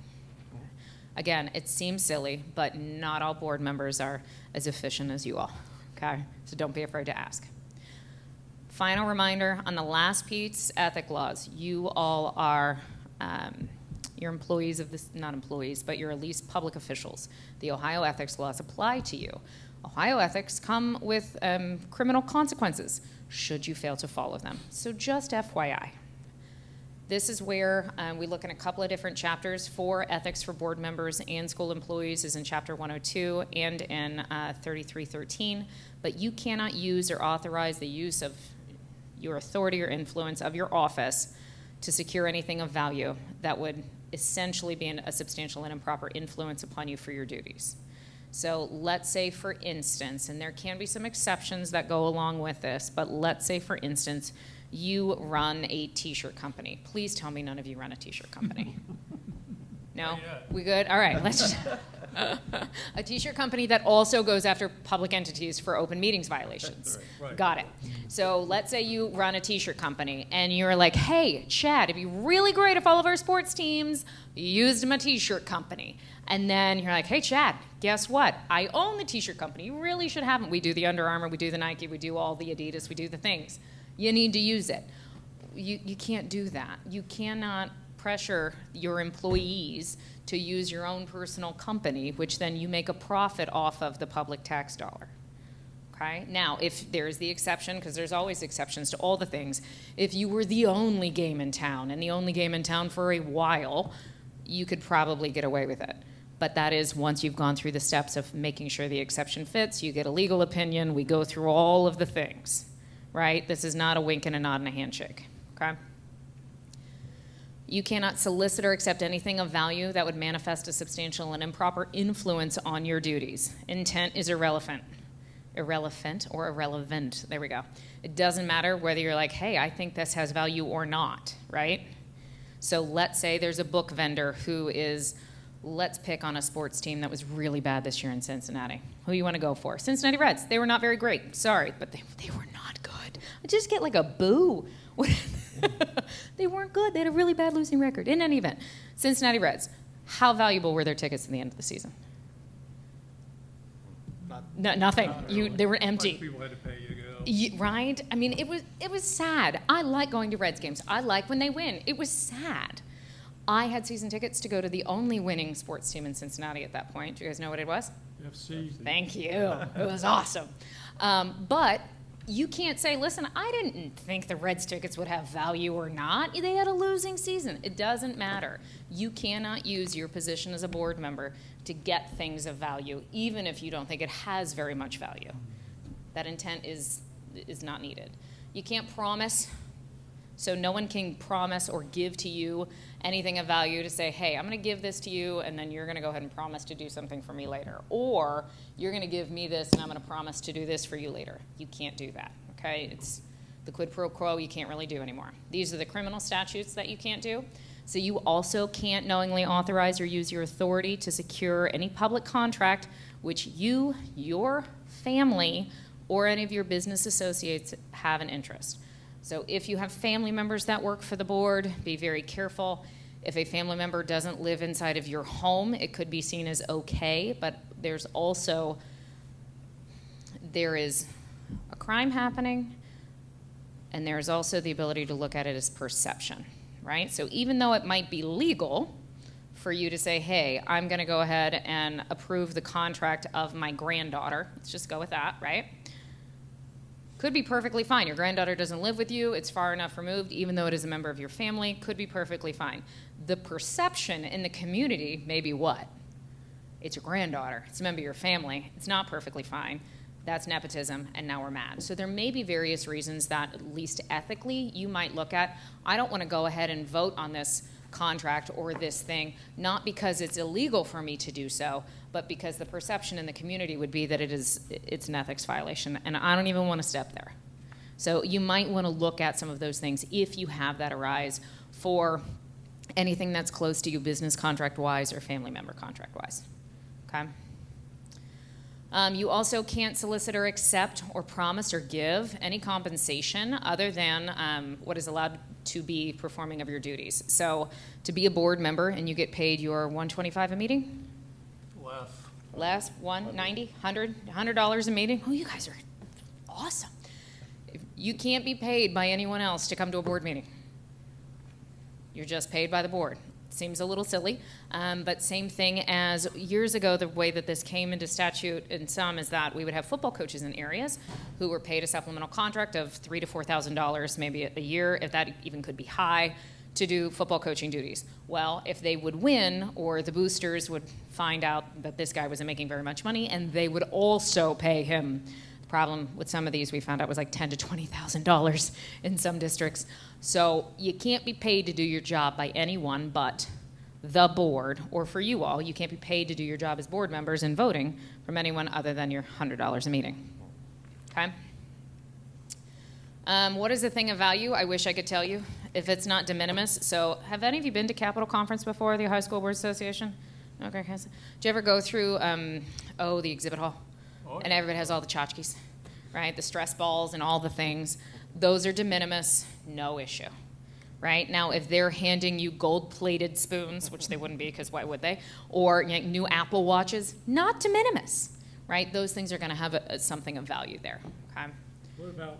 Again, it seems silly, but not all board members are as efficient as you all, okay? So don't be afraid to ask. Final reminder on the last piece, ethic laws. You all are, you're employees of this, not employees, but you're at least public officials. The Ohio ethics laws apply to you. Ohio ethics come with criminal consequences should you fail to follow them. So just FYI. This is where we look in a couple of different chapters for ethics for board members and school employees is in Chapter 102 and in 3313. But you cannot use or authorize the use of your authority or influence of your office to secure anything of value that would essentially be a substantial and improper influence upon you for your duties. So let's say, for instance, and there can be some exceptions that go along with this, but let's say, for instance, you run a t-shirt company. Please tell me none of you run a t-shirt company. No? We good? All right. Let's just a t-shirt company that also goes after public entities for open meetings violations. Right. Got it. So let's say you run a t-shirt company and you're like, hey, Chad, it'd be really great if all of our sports teams used my t-shirt company. And then you're like, hey, Chad, guess what? I own the t-shirt company. You really should have them. We do the Under Armour, we do the Nike, we do all the Adidas, we do the things. You need to use it. You can't do that. You cannot pressure your employees to use your own personal company, which then you make a profit off of the public tax dollar. Okay? Now, if there's the exception, because there's always exceptions to all the things, if you were the only game in town and the only game in town for a while, you could probably get away with it. But that is once you've gone through the steps of making sure the exception fits, you get a legal opinion, we go through all of the things, right? This is not a wink and a nod and a handshake, okay? You cannot solicit or accept anything of value that would manifest a substantial and improper influence on your duties. Intent is irrelevant. Irrelevant or irrelevant. There we go. It doesn't matter whether you're like, hey, I think this has value or not, right? So let's say there's a book vendor who is, let's pick on a sports team that was really bad this year in Cincinnati. Who you want to go for? Cincinnati Reds. They were not very great. Sorry, but they were not good. I just get like a boo. They weren't good. They had a really bad losing record. In any event, Cincinnati Reds, how valuable were their tickets at the end of the season? Nothing. Not really. They were empty. Like people had to pay you to go. Right? I mean, it was sad. I like going to Reds games. I like when they win. It was sad. I had season tickets to go to the only winning sports team in Cincinnati at that point. Do you guys know what it was? FC. Thank you. It was awesome. But you can't say, listen, I didn't think the Reds tickets would have value or not. They had a losing season. It doesn't matter. You cannot use your position as a board member to get things of value, even if you don't think it has very much value. That intent is not needed. You can't promise. So no one can promise or give to you anything of value to say, hey, I'm going to give this to you, and then you're going to go ahead and promise to do something for me later. Or you're going to give me this, and I'm going to promise to do this for you later. You can't do that, okay? It's the quid pro quo you can't really do anymore. These are the criminal statutes that you can't do. So you also can't knowingly authorize or use your authority to secure any public contract which you, your family, or any of your business associates have an interest. So if you have family members that work for the board, be very careful. If a family member doesn't live inside of your home, it could be seen as okay, but there is a crime happening, and there's also the ability to look at it as perception, right? So even though it might be legal for you to say, hey, I'm going to go ahead and approve the contract of my granddaughter, let's just go with that, right? Could be perfectly fine. Your granddaughter doesn't live with you. It's far enough removed, even though it is a member of your family, could be perfectly fine. The perception in the community may be what? It's your granddaughter. It's a member of your family. It's not perfectly fine. That's nepotism, and now we're mad. So there may be various reasons that, at least ethically, you might look at, I don't want to go ahead and vote on this contract or this thing, not because it's illegal for me to do so, but because the perception in the community would be that it's an ethics violation, and I don't even want to step there. So you might want to look at some of those things if you have that arise for anything that's close to you business contract-wise or family member contract-wise, okay? You also can't solicit or accept or promise or give any compensation other than what is allowed to be performing of your duties. So to be a board member and you get paid your $125 a meeting? Less, $190, $100 a meeting? Oh, you guys are awesome. You can't be paid by anyone else to come to a board meeting. You're just paid by the board. Seems a little silly, but same thing as years ago, the way that this came into statute in some is that we would have football coaches in areas who were paid a supplemental contract of $3,000 to $4,000 maybe a year, if that even could be high, to do football coaching duties. Well, if they would win, or the boosters would find out that this guy wasn't making very much money, and they would also pay him. The problem with some of these we found out was like $10,000 to $20,000 in some districts. So you can't be paid to do your job by anyone but the board, or for you all, you can't be paid to do your job as board members and voting from anyone other than your $100 a meeting. Okay? What is a thing of value? I wish I could tell you if it's not de minimis. So have any of you been to Capitol Conference before, the High School Board Association? Okay. Did you ever go through, the exhibit hall? Oh, yeah. And everybody has all the tchotchkes, right? The stress balls and all the things. Those are de minimis, no issue. Right? Now, if they're handing you gold-plated spoons, which they wouldn't be because why would they, or new Apple Watches, not de minimis, right? Those things are going to have something of value there, okay? What about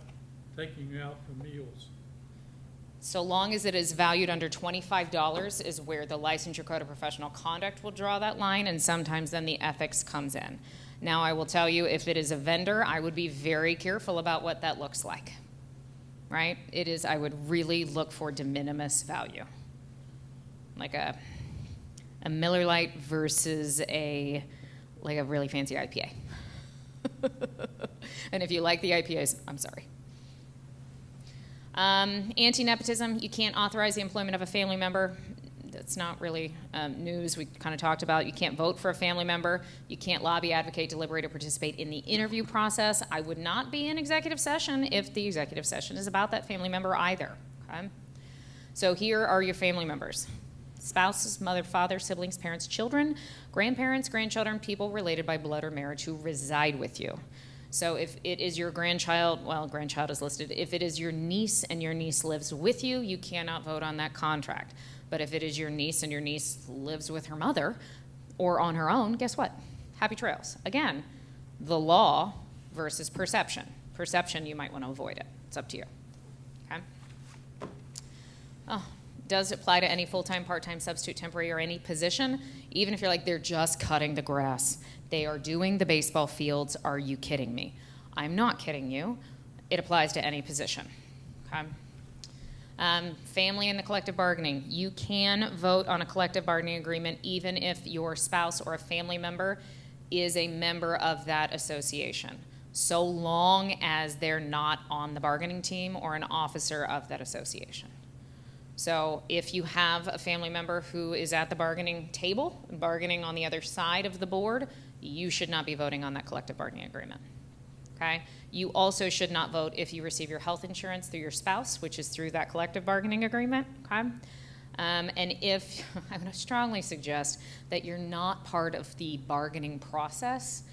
taking you out for meals? So long as it is valued under $25 is where the licensure code of professional conduct will draw that line, and sometimes then the ethics comes in. Now, I will tell you, if it is a vendor, I would be very careful about what that looks like. Right? I would really look for de minimis value. Like a Miller Lite versus a really fancy IPA. And if you like the IPAs, I'm sorry. Anti-nepotism, you can't authorize the employment of a family member. That's not really news. We kind of talked about you can't vote for a family member. You can't lobby, advocate, deliberate, or participate in the interview process. I would not be in executive session if the executive session is about that family member either. Okay? So here are your family members. Spouses, mother, father, siblings, parents, children, grandparents, grandchildren, people related by blood or marriage who reside with you. So if it is your grandchild, well, grandchild is listed. If it is your niece and your niece lives with you, you cannot vote on that contract. But if it is your niece and your niece lives with her mother or on her own, guess what? Happy trails. Again, the law versus perception. Perception, you might want to avoid it. It's up to you. Okay? Oh, does it apply to any full-time, part-time, substitute, temporary, or any position? Even if you're like, they're just cutting the grass. They are doing the baseball fields. Are you kidding me? I'm not kidding you. It applies to any position. Okay? Family and the collective bargaining. You can vote on a collective bargaining agreement even if your spouse or a family member is a member of that association, so long as they're not on the bargaining team or an officer of that association. So if you have a family member who is at the bargaining table, bargaining on the other side of the board, you should not be voting on that collective bargaining agreement. Okay? You also should not vote if you receive your health insurance through your spouse, which is through that collective bargaining agreement. Okay? And if, I would strongly suggest that you're not part of the bargaining process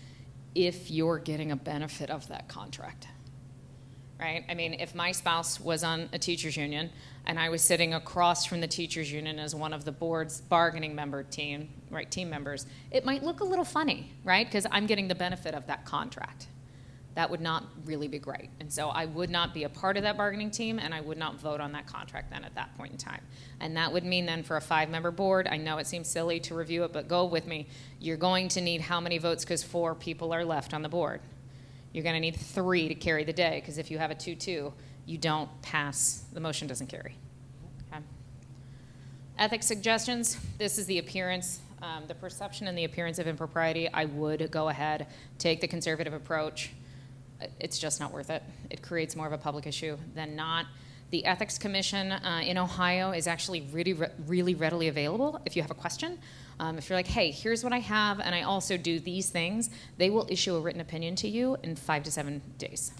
if you're getting a benefit of that contract. right? I mean, if my spouse was on a teachers union and I was sitting across from the teachers union as one of the board's bargaining member team members, it might look a little funny, right? Because I'm getting the benefit of that contract. That would not really be great. And so I would not be a part of that bargaining team, and I would not vote on that contract then at that point in time. And that would mean then for a 5-member board, I know it seems silly to review it, but go with me. You're going to need how many votes because 4 people are left on the board? You're going to need 3 to carry the day, because if you have a 2-2, you don't pass, the motion doesn't carry. Okay. Ethics suggestions, this is the appearance, the perception and the appearance of impropriety. I would go ahead, take the conservative approach. It's just not worth it. It creates more of a public issue than not. The Ethics Commission in Ohio is actually really readily available if you have a question. If you're like, hey, here's what I have, and I also do these things, they will issue a written opinion to you in 5 to 7 days.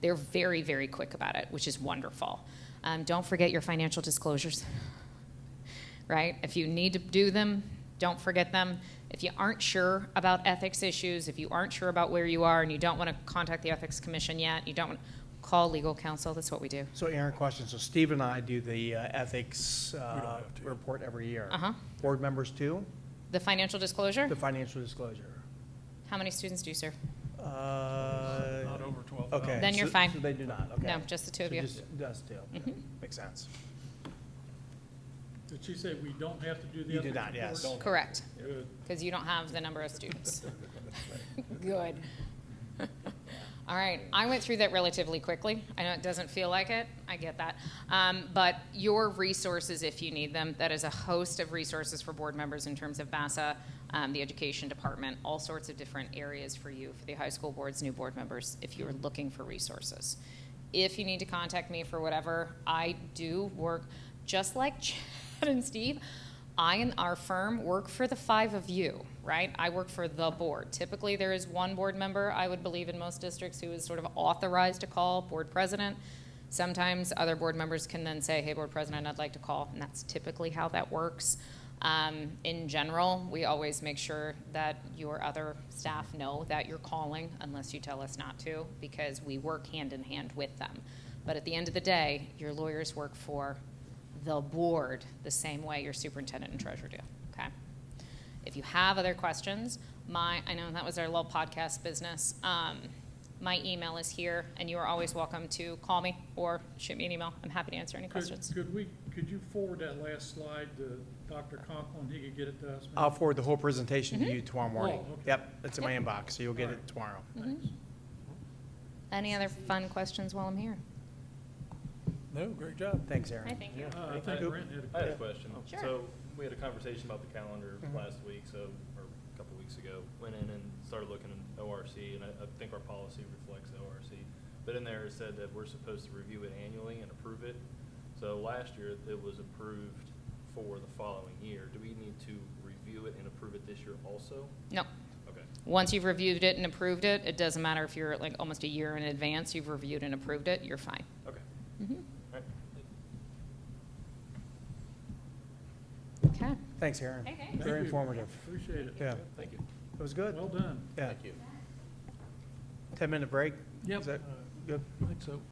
They're very, very quick about it, which is wonderful. Don't forget your financial disclosures, right? If you need to do them, don't forget them. If you aren't sure about ethics issues, if you aren't sure about where you are and you don't want to contact the Ethics Commission yet, you don't want to call legal counsel, that's what we do. So Aaron, question. So Steve and I do the ethics have to. report every year. Uh-huh. Board members too? The financial disclosure, The financial disclosure. how many students do you serve? Not over 12,000. Okay. Then you're so- fine. So they do not, okay. No, just the two of So you. just us two. Mhm. Makes sense. Did she say we don't have to do the You do ethics not, yes. report? Correct, Good. because you don't have the number of students. Good. All right, I went through that relatively quickly. I know it doesn't feel like it, I get that. But your resources, if you need them, that is a host of resources for board members in terms of BASA, the education department, all sorts of different areas for you, for the high school board's new board members, if you're looking for resources. If you need to contact me for whatever, I do work, just like Chad and Steve, I and our firm work for the 5 of you, right? I work for the board. Typically, there is one board member, I would believe in most districts, who is sort of authorized to call, board president. Sometimes other board members can then say, hey, board president, I'd like to call, and that's typically how that works. In general, we always make sure that your other staff know that you're calling unless you tell us not to, because we work hand in hand with them. But at the end of the day, your lawyers work for the board the same way your superintendent and treasurer do, okay? If you have other questions, I know that was our little podcast business. My email is here, and you are always welcome to call me or shoot me an email. I'm happy to answer any questions. Could you forward that last slide to Dr. Conklin? He could get it to us? maybe? I'll forward the whole presentation to you tomorrow morning. Oh, okay. Yep, it's in my Yep. inbox, so you'll get it Alright. tomorrow. Thanks. Any other fun questions while I'm here? No, great job. Thanks, Aaron. Hi, thank you. I think Brent had I had a a question. Sure. So we had a conversation about the calendar last week, or a couple weeks ago. Went in and started looking at ORC, and I think our policy reflects ORC. But in there it said that we're supposed to review it annually and approve it. So last year it was approved for the following year. Do we need to review it and approve it this year also? No. Okay. Once you've reviewed it and approved it, it doesn't matter if you're like almost a year in advance, you've reviewed and approved it, you're fine. Okay. Mhm. All right. Okay. Thanks, Aaron. Okay. Thank Very you. informative. Appreciate it. Yeah, Thank you. it was good. Well done. Yeah. Thank you. 10-minute break? Yep. Is that good? I think so.